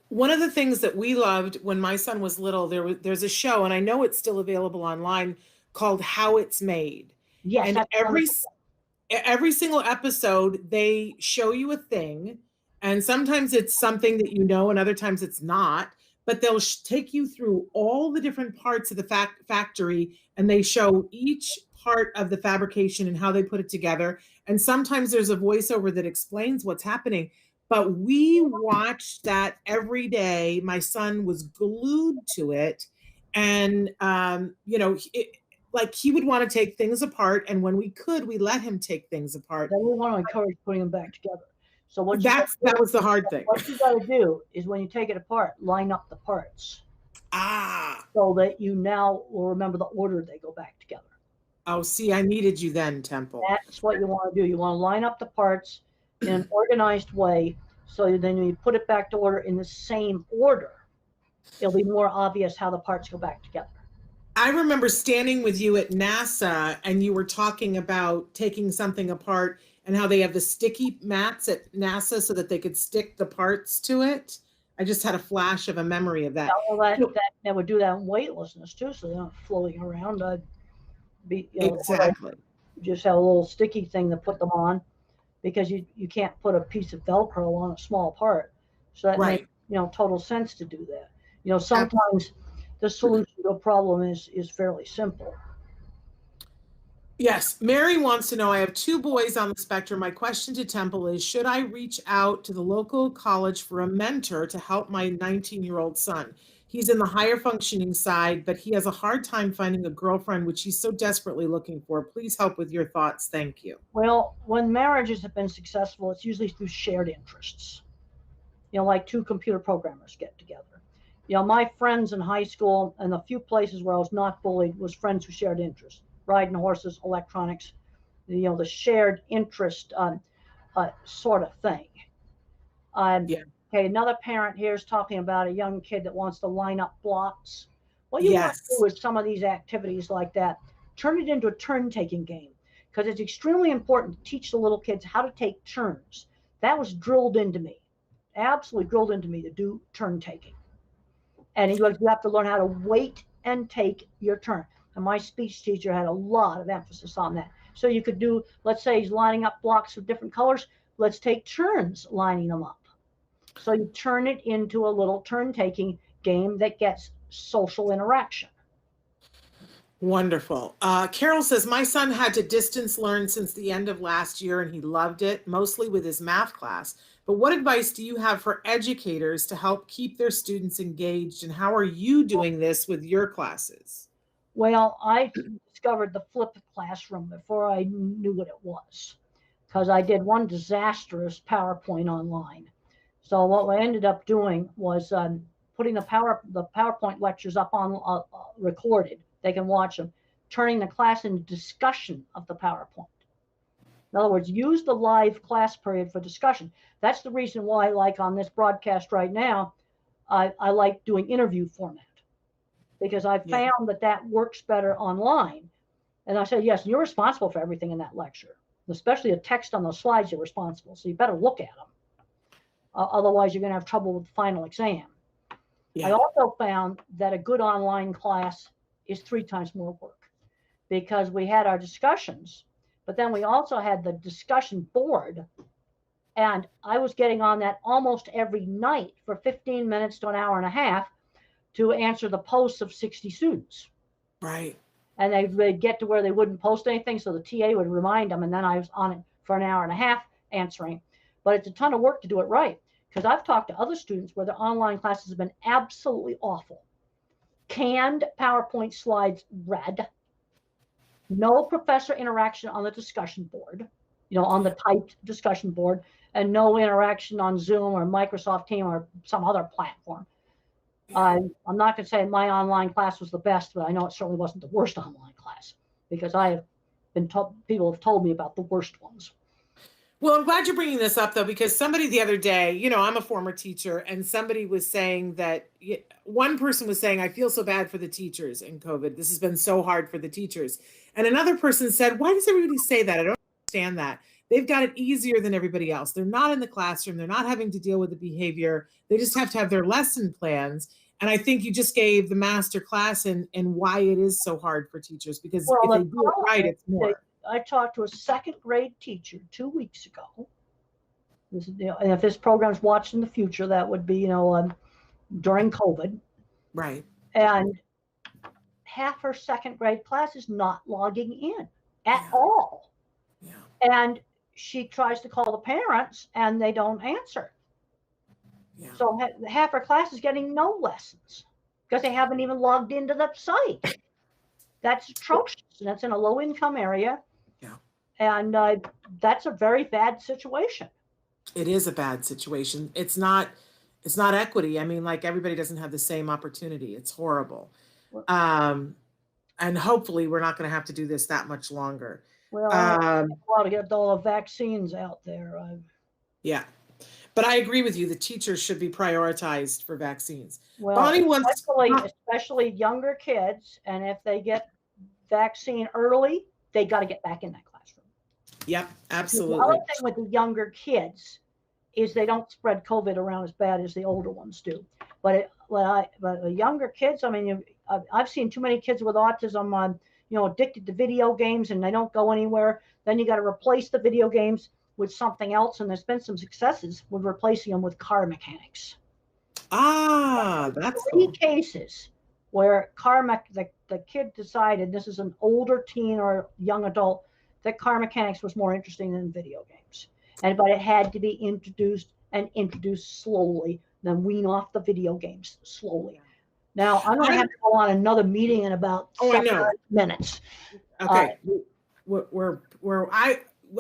One of the things that we loved when my son was little, there's a show, and I know it's still available online, called How It's Made. Yes. And every single episode, they show you a thing, and sometimes it's something that and other times it's not, but they'll take you through all the different parts of the factory, and they show each part of the fabrication and how they put it together. And sometimes there's a voiceover that explains what's happening. But we watched that every day. My son was glued to it. And, he would want to take things apart. And when we could, we let him take things apart. Then we want to encourage putting them back together. So that was the hard thing. What you got to do is when you take it apart, line up the parts. So that you now will remember the order they go back together. Oh, see, I needed you then, Temple. That's what you want to do. You want to line up the parts in an organized way, so then when you put it back to order in the same order, it'll be more obvious how the parts go back together. I remember standing with you at NASA, and you were talking about taking something apart and how they have the sticky mats at NASA so that they could stick the parts to it. I just had a flash of a memory of that. Yeah, well, that would do that in weightlessness too, so they're not floating around. Exactly. Just have a little sticky thing to put them on, because you can't put a piece of Velcro on a small part. So that makes total sense to do that. Sometimes the solution to a problem is fairly simple. Yes. Mary wants to know, I have 2 boys on the spectrum. My question to Temple is, should I reach out to the local college for a mentor to help my 19-year-old son? He's in the higher functioning side, but he has a hard time finding a girlfriend, which he's so desperately looking for. Please help with your thoughts. Thank you. Well, when marriages have been successful, it's usually through shared interests. Like 2 computer programmers get together. My friends in high school and the few places where I was not bullied was friends who shared interests. Riding horses, electronics, the shared interest sort of thing. Okay, another parent here is talking about a young kid that wants to line up blocks. What you want to do with some of these activities like that, turn it into a turn-taking game, because it's extremely important to teach the little kids how to take turns. That was drilled into me, absolutely drilled into me, to do turn-taking. And you have to learn how to wait and take your turn. And my speech teacher had a lot of emphasis on that. So you could do, let's say he's lining up blocks of different colors. Let's take turns lining them up. So you turn it into a little turn-taking game that gets social interaction. Wonderful. Carol says, my son had to distance learn since the end of last year, and he loved it, mostly with his math class. But what advice do you have for educators to help keep their students engaged, and how are you doing this with your classes? Well, I discovered the flipped classroom before I knew what it was, because I did one disastrous PowerPoint online. So what I ended up doing was putting the PowerPoint lectures up on recorded. They can watch them, turning the class into discussion of the PowerPoint. In other words, use the live class period for discussion. That's the reason why, like on this broadcast right now, I like doing interview format, because I found that works better online. And I said, yes, you're responsible for everything in that lecture, especially the text on those slides. You're responsible, so you better look at them. Otherwise, you're going to have trouble with the final exam. I also found that a good online class is 3 times more work, because we had our discussions, but then we also had the discussion board. And I was getting on that almost every night for 15 minutes to an hour and a half to answer the posts of 60 students. Right. And they'd get to where they wouldn't post anything, so the TA would remind them, and then I was on it for an hour and a half answering. But it's a ton of work to do it right. because I've talked to other students where their online classes have been absolutely awful. Canned PowerPoint slides read, no professor interaction on the discussion board, on the typed discussion board, and no interaction on Zoom or Microsoft Team or some other platform. I'm not going to say my online class was the best, but I know it certainly wasn't the worst online class, because I have been told, people have told me about the worst ones. Well, I'm glad you're bringing this up, though, because somebody the other day, I'm a former teacher, and somebody was saying that one person was saying, I feel so bad for the teachers in COVID. This has been so hard for the teachers. And another person said, why does everybody say that? I don't understand that. They've got it easier than everybody else. They're not in the classroom. They're not having to deal with the behavior. They just have to have their lesson plans. And I think you just gave the master class in why it is so hard for teachers, because if they do it right, it's more. I talked to a second grade teacher 2 weeks ago. And if this program's watched in the future, that would be, during COVID. Right. And half her second grade class is not logging in at all. Yeah. And she tries to call the parents and they don't answer. Yeah. So half her class is getting no lessons because they haven't even logged into the site. That's atrocious. And that's in a low income area. Yeah. And that's a very bad situation. It is a bad situation. It's not equity. I mean, like, everybody doesn't have the same opportunity. It's horrible. And hopefully we're not going to have to do this that much longer. Well, to get all the vaccines out there. Yeah. But I agree with you. The teachers should be prioritized for vaccines. Well, Bonnie especially younger kids. And if they get vaccine early, they got to get back in that classroom. Yep, absolutely. The other thing with the younger kids is they don't spread COVID around as bad as the older ones do. But the younger kids, I mean, I've seen too many kids with autism addicted to video games, and they don't go anywhere. Then you got to replace the video games with something else. And there's been some successes with replacing them with car mechanics. That's three cool. cases where the kid decided, this is an older teen or young adult, that car mechanics was more interesting than video games. But it had to be introduced slowly, then wean off the video games slowly. Now, I'm going to have to go on another meeting in about 7 minutes. Okay.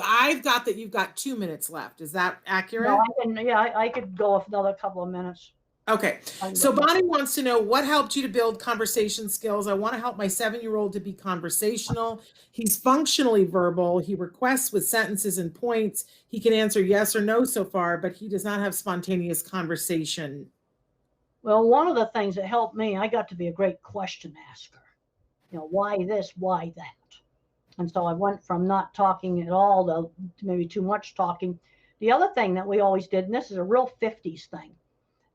I've got that you've got 2 minutes left. Is that accurate? No, I could go another couple of minutes. Okay. So Bonnie wants to know what helped you to build conversation skills. I want to help my 7-year-old to be conversational. He's functionally verbal. He requests with sentences and points. He can answer yes or no so far, but he does not have spontaneous conversation. Well, one of the things that helped me, I got to be a great question asker. Why this, why that? And so I went from not talking at all to maybe too much talking. The other thing that we always did, and this is a real 50s thing,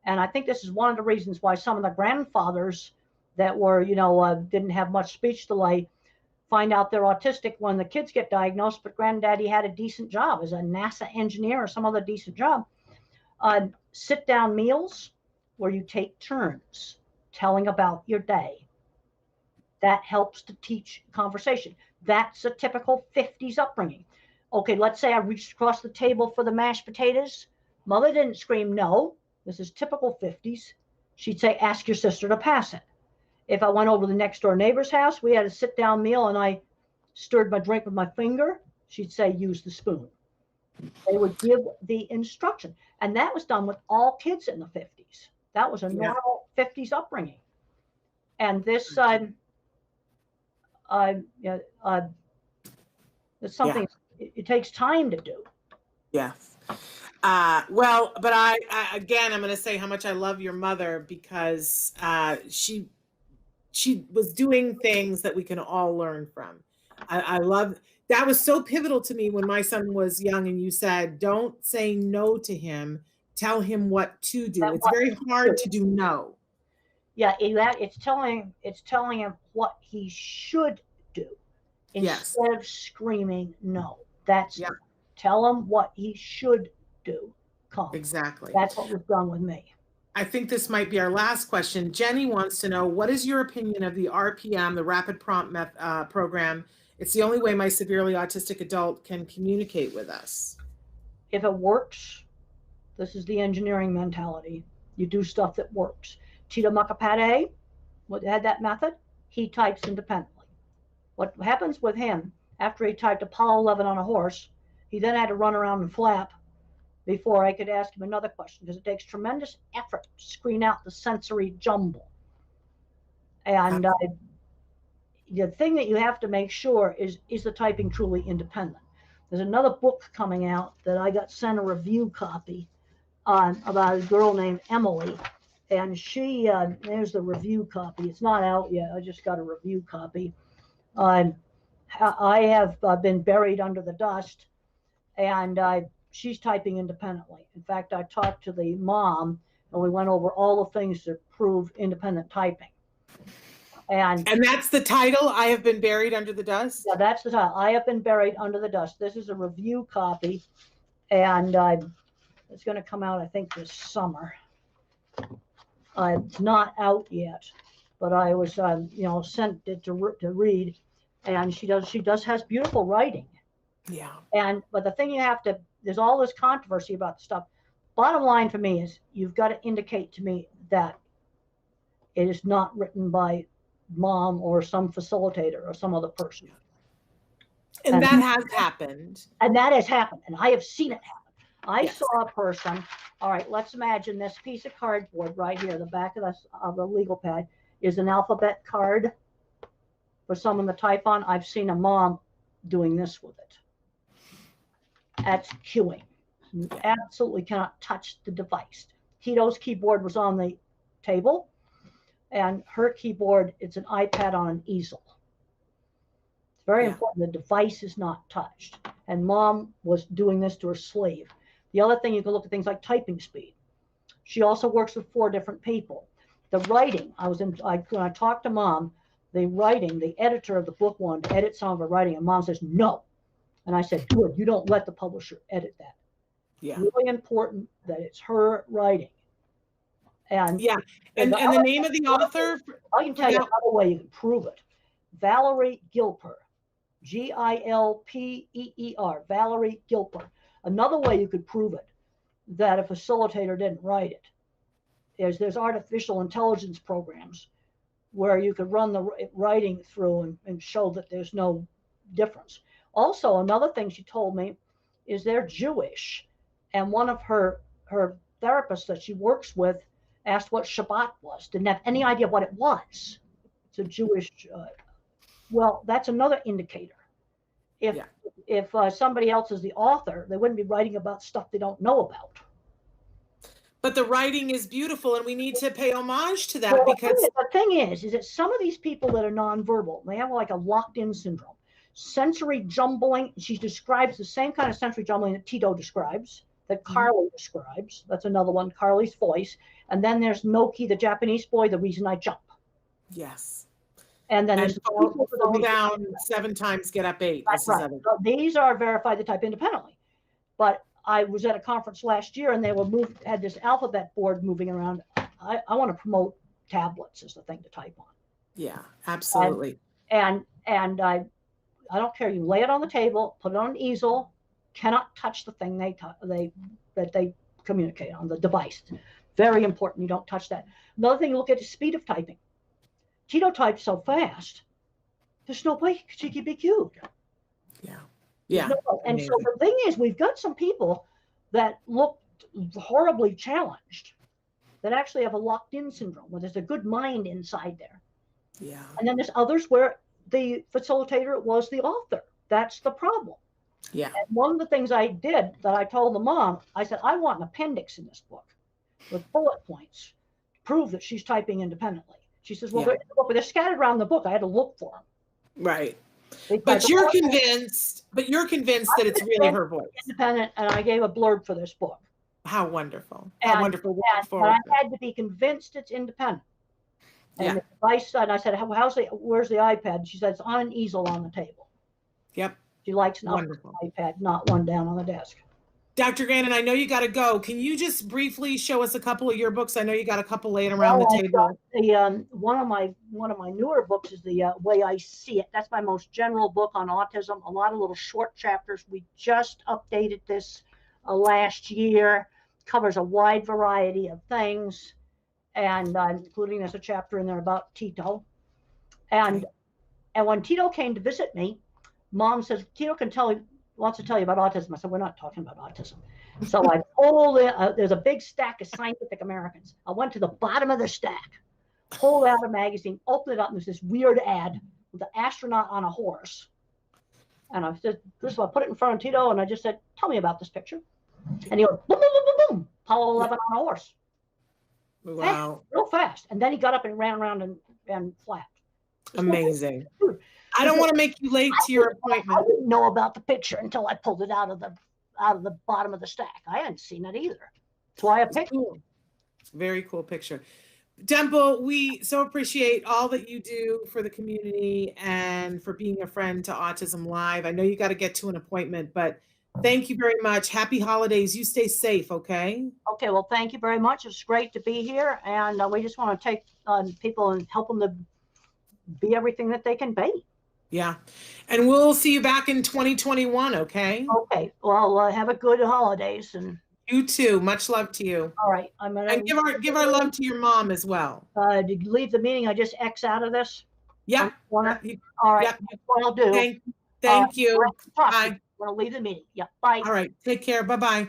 and I think this is one of the reasons why some of the grandfathers that were, didn't have much speech delay find out they're autistic when the kids get diagnosed, but granddaddy had a decent job as a NASA engineer or some other decent job. Sit-down meals where you take turns telling about your day. That helps to teach conversation. That's a typical 50s upbringing. Okay, let's say I reached across the table for the mashed potatoes. Mother didn't scream no. This is typical 50s. She'd say, ask your sister to pass it. If I went over to the next door neighbor's house, we had a sit-down meal and I stirred my drink with my finger. She'd say, use the spoon. They would give the instruction. And that was done with all kids in the 50s. That was a normal 50s upbringing. And this, it's something it takes time to do. Yeah. Well, but I again, I'm going to say how much I love your mother, because she was doing things that we can all learn from. I love that. Was so pivotal to me when my son was young, and you said, don't say no to him. Tell him what to do. It's very hard to do no. Yeah, it's telling him what he should do instead of screaming no. Tell him what he should do. Exactly. That's what was done with me. I think this might be our last question. Jenny wants to know, what is your opinion of the RPM, the Rapid Prompt program? It's the only way my severely autistic adult can communicate with us. If it works, This is the engineering mentality. You do stuff that works. Tito Makapade, what had that method, he types independently. What happens with him, after he typed Apollo 11 on a horse, he then had to run around and flap before I could ask him another question, because it takes tremendous effort to screen out the sensory jumble. And the thing that you have to make sure is the typing truly independent? There's another book coming out that I got sent a review copy on about a girl named Emily. And she, there's the review copy. It's not out yet. I just got a review copy. I have been buried under the dust, and she's typing independently. In fact, I talked to the mom, and we went over all the things that prove independent typing. And that's the title, I Have Been Buried Under the Dust? Yeah, that's the title. I Have Been Buried Under the Dust. This is a review copy, and it's going to come out, I think, this summer. It's not out yet, but I was, sent it to read, and she has beautiful writing. Yeah. But the thing you have to, there's all this controversy about the stuff. Bottom line for me is you've got to indicate to me that it is not written by mom or some facilitator or some other person. And that has happened. And that has happened. And I have seen it happen. I saw a person, all right, let's imagine this piece of cardboard right here, the back of the legal pad is an alphabet card for someone to type on. I've seen a mom doing this with it. That's cueing. You absolutely cannot touch the device. Tito's keyboard was on the table, and her keyboard, it's an iPad on an easel. It's very important. The device is not touched. And mom was doing this to her sleeve. The other thing, you can look at things like typing speed. She also works with 4 different people. The writing, when I talked to mom, the writing, the editor of the book wanted to edit some of her writing, and mom says, no. And I said, good, you don't let the publisher edit that. Yeah. Really important that it's her writing. And and the name of the author? I can tell you another way you can prove it. Valerie Gilper, Gilpeer, Valerie Gilper. Another way you could prove it, that a facilitator didn't write it, is there's artificial intelligence programs where you could run the writing through and show that there's no difference. Also, another thing she told me is they're Jewish, and one of her therapists that she works with asked what Shabbat was, didn't have any idea what it was. It's a Jewish, well, that's another indicator. If somebody else is the author, they wouldn't be writing about stuff they don't know about. But the writing is beautiful, and we need to pay homage to that. Well, because the thing is that some of these people that are nonverbal, they have like a locked-in syndrome. Sensory jumbling, she describes the same kind of sensory jumbling that Tito describes, that Carly describes. That's another one, Carly's voice. And then there's Noki, the Japanese boy, the reason I jump. Yes. And then fall down 7 times, get up 8. That's right. So these are verified to type independently. But I was at a conference last year, and they had this alphabet board moving around. I want to promote tablets as the thing to type on. Yeah, absolutely. And I don't care. You lay it on the table, put it on an easel. Cannot touch the thing that they communicate on, the device. Very important. You don't touch that. Another thing you look at is speed of typing. Tito types so fast, there's no way she could be cued. Yeah. And so the thing is, we've got some people that look horribly challenged that actually have a locked-in syndrome, where there's a good mind inside there. Yeah. And then there's others where the facilitator was the author. That's the problem. Yeah. And one of the things I did that I told the mom, I said, I want an appendix in this book with bullet points to prove that she's typing independently. She says, well, they're scattered around the book. I had to look for them. Right. But you're convinced that it's really her voice. Independent, and I gave a blurb for this book. How wonderful. How wonderful. But I had to be convinced it's independent. And the device said, I said, where's the iPad? And she said, it's on an easel on the table. Yep. She likes an iPad, not one down on the desk. Dr. Grandin, I know you got to go. Can you just briefly show us a couple of your books? I know you got a couple laying around the table. One of my newer books is The Way I See It. That's my most general book on autism. A lot of little short chapters. We just updated this last year. covers a wide variety of things, and including there's a chapter in there about Tito. And when Tito came to visit me, Mom says, Tito wants to tell you about autism. I said, we're not talking about autism. So I pulled it. There's a big stack of Scientific Americans. I went to the bottom of the stack, pulled out a magazine, opened it up, and there's this weird ad with an astronaut on a horse. And I said, I put it in front of Tito, and I just said, tell me about this picture. And he goes, boom, boom, boom, boom, boom, Apollo 11 on a horse. Wow. Real fast. And then he got up and ran around and flapped. Amazing. I don't want to make you late to your appointment. I didn't know about the picture until I pulled it out of the bottom of the stack. I hadn't seen it either. That's why I picked it. Very cool picture. Temple, we so appreciate all that you do for the community and for being a friend to Autism Live. I know you got to get to an appointment, but thank you very much. Happy holidays. You stay safe, okay? Okay, well, thank you very much. It's great to be here, and we just want to take people and help them to be everything that they can be. Yeah, and we'll see you back in 2021, okay? Okay, well, have a good holidays, and you too. Much love to you. All right, I'm gonna and give our love to your mom as well. Did you leave the meeting? I just X out of this. Yeah. All right, that's what I'll do. Thank you. Bye. I'm gonna leave the meeting. Yeah, bye. All right, take care. Bye-bye.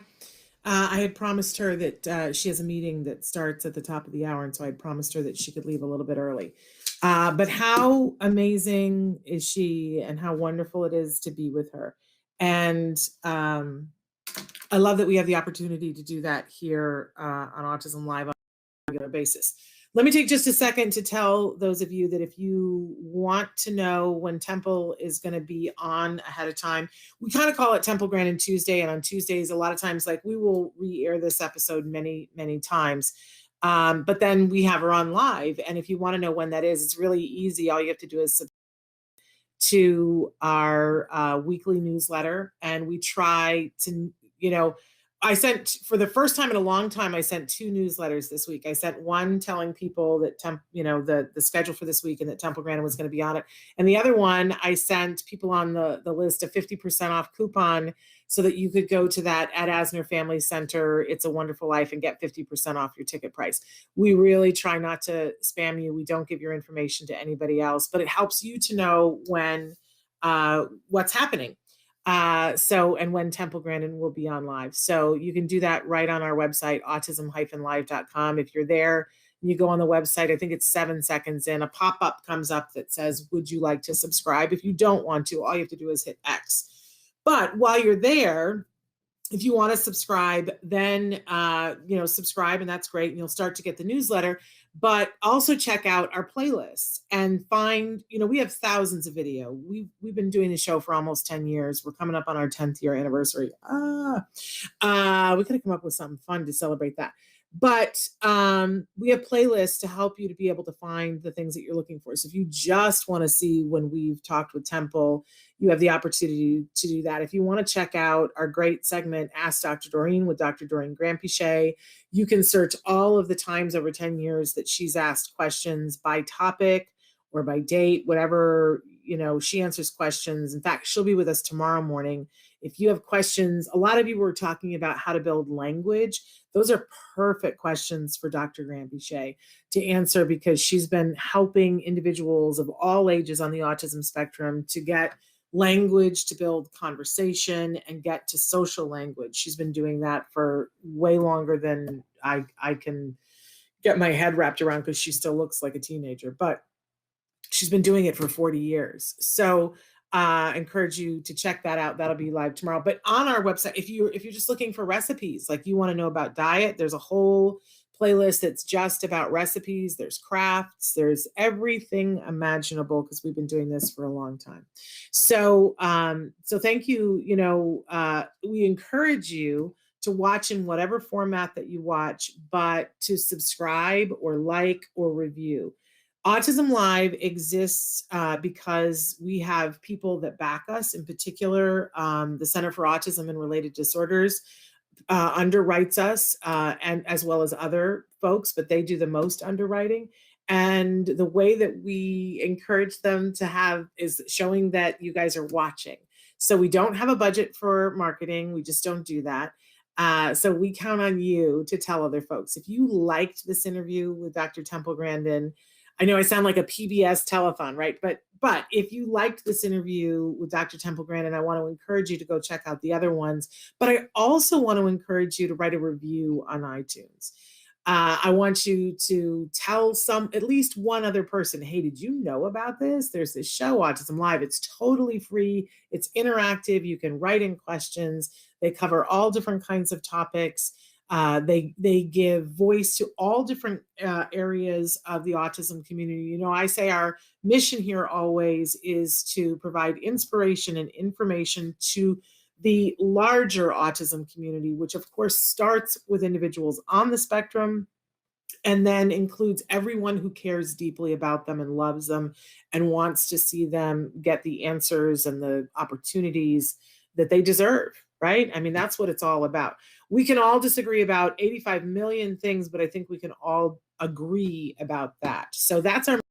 I had promised her that she has a meeting that starts at the top of the hour, and so I had promised her that she could leave a little bit early. But how amazing is she, and how wonderful it is to be with her. And I love that we have the opportunity to do that here on Autism Live on a regular basis. Let me take just a second to tell those of you that if you want to know when Temple is going to be on ahead of time, we kind of call it Temple Grandin Tuesday. And on Tuesdays, a lot of times, like, we will re-air this episode many, many times. But then we have her on live. And if you want to know when that is, it's really easy. All you have to do is subscribe to our weekly newsletter. And we try to, I sent, for the first time in a long time, I sent 2 newsletters this week. I sent one telling people that the schedule for this week and that Temple Grandin was going to be on it. And the other one, I sent people on the list a 50% off coupon so that you could go to that at Asner Family Center, It's a Wonderful Life, and get 50% off your ticket price. We really try not to spam you. We don't give your information to anybody else, but it helps you to know when what's happening. And when Temple Grandin will be on live. So you can do that right on our website, autism-live.com. If you're there and you go on the website, I think it's 7 seconds in, a pop-up comes up that says, would you like to subscribe? If you don't want to, all you have to do is hit X. But while you're there, if you want to subscribe, then, subscribe, and that's great. And you'll start to get the newsletter, but also check out our playlists and find, we have thousands of video. We've been doing the show for almost 10 years. We're coming up on our 10th year anniversary. We could have come up with something fun to celebrate that. But we have playlists to help you to be able to find the things that you're looking for. So if you just want to see when we've talked with Temple, you have the opportunity to do that. If you want to check out our great segment, Ask Dr. Doreen with Dr. Doreen Granpichet, you can search all of the times over 10 years that she's asked questions by topic or by date, whatever, she answers questions. In fact, she'll be with us tomorrow morning. If you have questions, a lot of you were talking about how to build language. Those are perfect questions for Dr. Granpichet to answer, because she's been helping individuals of all ages on the autism spectrum to get language, to build conversation, and get to social language. She's been doing that for way longer than I can get my head wrapped around, because she still looks like a teenager, but she's been doing it for 40 years. So I encourage you to check that out. That'll be live tomorrow. But on our website, if you're just looking for recipes, like you want to know about diet, there's a whole playlist that's just about recipes. There's crafts, there's everything imaginable, because we've been doing this for a long time. So thank you. We encourage you to watch in whatever format that you watch, but to subscribe or like or review. Autism Live exists because we have people that back us. In particular, the Center for Autism and Related Disorders underwrites us, and as well as other folks, but they do the most underwriting. And the way that we encourage them to have is showing that you guys are watching. So we don't have a budget for marketing. We just don't do that. So we count on you to tell other folks. If you liked this interview with Dr. Temple Grandin, I know I sound like a PBS telethon, right? But if you liked this interview with Dr. Temple Grandin, I want to encourage you to go check out the other ones. But I also want to encourage you to write a review on iTunes. I want you to tell at least one other person, hey, did you know about this? There's this show, Autism Live. It's totally free. It's interactive. You can write in questions. They cover all different kinds of topics. They give voice to all different areas of the autism community. You know, I say our mission here always is to provide inspiration and information to the larger autism community, which of course starts with individuals on the spectrum and then includes everyone who cares deeply about them and loves them and wants to see them get the answers and the opportunities that they deserve, right? I mean, that's what it's all about. We can all disagree about 85 million things, but I think we can all agree about that. So that's our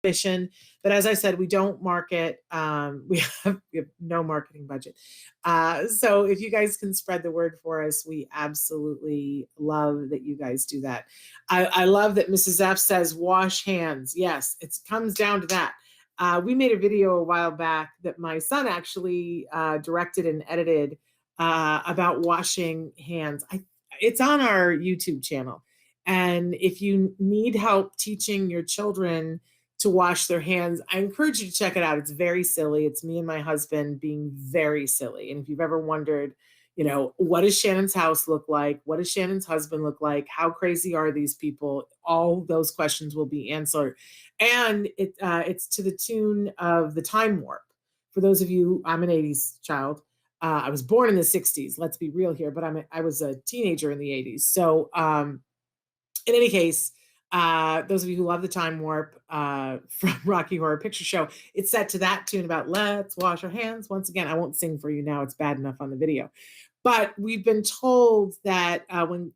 mission. But as I said, we don't market. We have no marketing budget. So if you guys can spread the word for us, we absolutely love that you guys do that. I love that Mrs. F says, wash hands. Yes, it comes down to that. We made a video a while back that my son actually directed and edited about washing hands. It's on our YouTube channel. And if you need help teaching your children to wash their hands, I encourage you to check it out. It's very silly. It's me and my husband being very silly. And if you've ever wondered, you know, what does Shannon's house look like? What does Shannon's husband look like? How crazy are these people? All those questions will be answered. And it's to the tune of the Time Warp. For those of you, I'm an 80s child. I was born in the 60s. Let's be real here, but I was a teenager in the 80s. So in any case, those of you who love the Time Warp from Rocky Horror Picture Show, it's set to that tune about let's wash our hands. Once again, I won't sing for you now. It's bad enough on the video. But we've been told that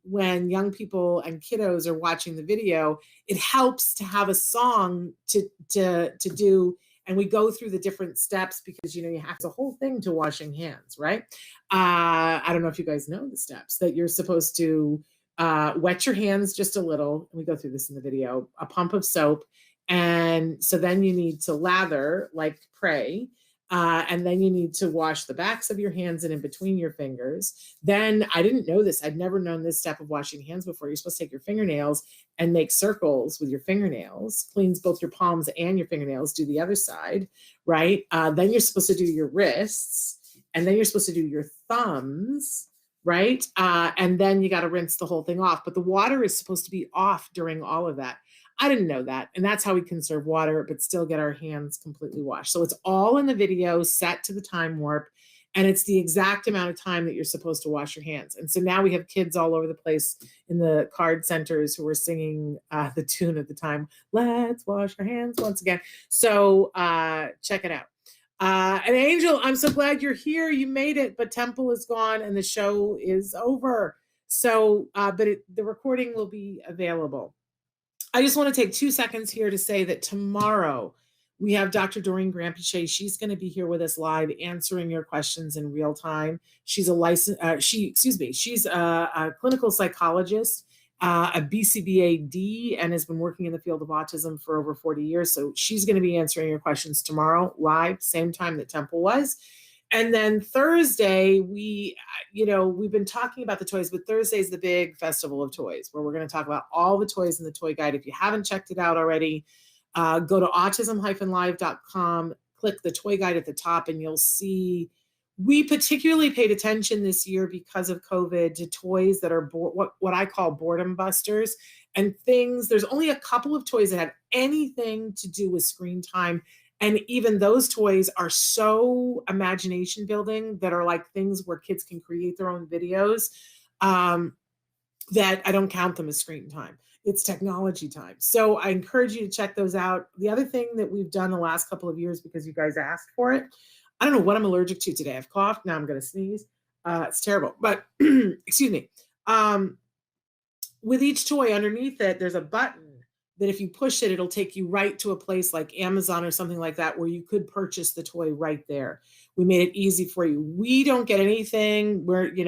when young people and kiddos are watching the video, it helps to have a song to do. And we go through the different steps because, you know, you have the whole thing to washing hands, right? I don't know if you guys know the steps that you're supposed to wet your hands just a little. We go through this in the video, a pump of soap. And so then you need to lather like pray. And then you need to wash the backs of your hands and in between your fingers. Then I didn't know this. I'd never known this step of washing hands before. You're supposed to take your fingernails and make circles with your fingernails, cleans both your palms and your fingernails, do the other side, right? Then you're supposed to do your wrists, and then you're supposed to do your thumbs, right? And then you got to rinse the whole thing off. But the water is supposed to be off during all of that. I didn't know that. And that's how we conserve water, but still get our hands completely washed. So it's all in the video set to the Time Warp. And it's the exact amount of time that you're supposed to wash your hands. And so now we have kids all over the place in the card centers who are singing the tune at the time. Let's wash our hands once again. So check it out. And Angel, I'm so glad you're here. You made it, but Temple is gone and the show is over. So, but the recording will be available. I just want to take 2 seconds here to say that tomorrow we have Dr. Doreen Granpeche. She's going to be here with us live, answering your questions in real time. She's she's a clinical psychologist, a BCBA-D, and has been working in the field of autism for over 40 years. So she's going to be answering your questions tomorrow, live, same time that Temple was. And then Thursday, we've been talking about the toys, but Thursday is the big festival of toys where we're going to talk about all the toys in the toy guide. If you haven't checked it out already, go to autism-live.com, click the toy guide at the top, and you'll see we particularly paid attention this year because of COVID to toys that are what I call boredom busters and things. There's only a couple of toys that have anything to do with screen time. And even those toys are so imagination building that are like things where kids can create their own videos that I don't count them as screen time. It's technology time. So I encourage you to check those out. The other thing that we've done the last couple of years because you guys asked for it, I don't know what I'm allergic to today. I've coughed. Now I'm going to sneeze. It's terrible. But excuse me. With each toy underneath it, there's a button that if you push it, it'll take you right to a place like Amazon or something like that, where you could purchase the toy right there. We made it easy for you. We don't get anything. We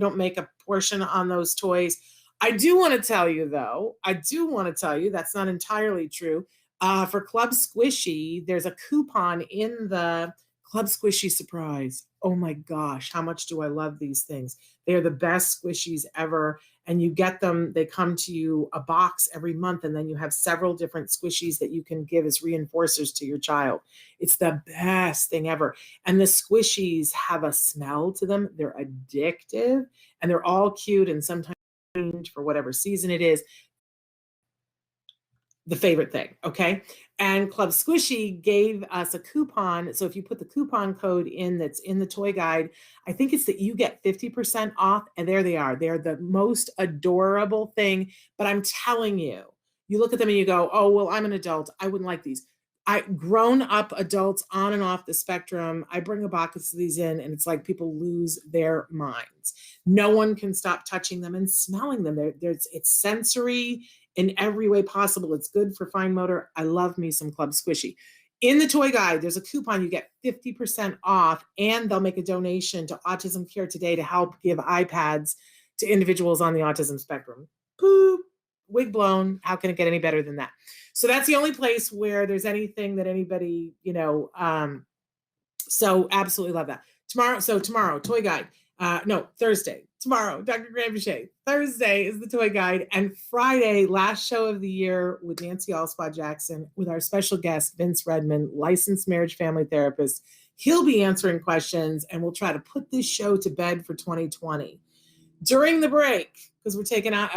don't make a portion on those toys. I do want to tell you, though, that's not entirely true. For Club Squishy, there's a coupon in the Club Squishy Surprise. Oh my gosh, how much do I love these things? They are the best squishies ever. And you get them, they come to you a box every month, and then you have several different squishies that you can give as reinforcers to your child. It's the best thing ever. And the squishies have a smell to them. They're addictive, and they're all cute, and sometimes for whatever season it is, the favorite thing, okay? And Club Squishy gave us a coupon. So if you put the coupon code in that's in the toy guide, I think it's that you get 50% off, and there they are. They're the most adorable thing, but I'm telling you, you look at them and you go, oh, well, I'm an adult. I wouldn't like these. Grown-up adults on and off the spectrum, I bring a box of these in, and it's like people lose their minds. No one can stop touching them and smelling them. It's sensory in every way possible. It's good for fine motor. I love me some Club Squishy. In the toy guide, there's a coupon. You get 50% off, and they'll make a donation to Autism Care Today to help give iPads to individuals on the autism spectrum. Poop, wig blown. How can it get any better than that? So that's the only place where there's anything that anybody, so absolutely love that. Tomorrow, toy guide. Thursday. Tomorrow, Dr. Grandin. Thursday is the toy guide. And Friday, last show of the year with Nancy Alspaw Jackson, with our special guest, Vince Redmond, licensed marriage family therapist. He'll be answering questions, and we'll try to put this show to bed for 2020. During the break, because we're taking out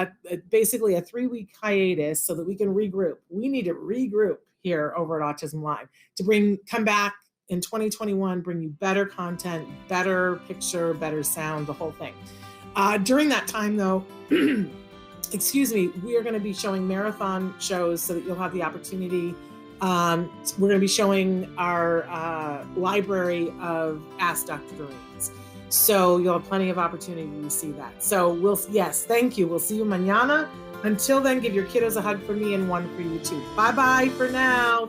basically a 3-week hiatus so that we can regroup. We need to regroup here over at Autism Live to come back in 2021, bring you better content, better picture, better sound, the whole thing. During that time, though, we are going to be showing marathon shows so that you'll have the opportunity. We're going to be showing our library of Ask Dr. Doreen's. So you'll have plenty of opportunity to see that. So thank you. We'll see you mañana. Until then, give your kiddos a hug for me and one for you too. Bye-bye for now.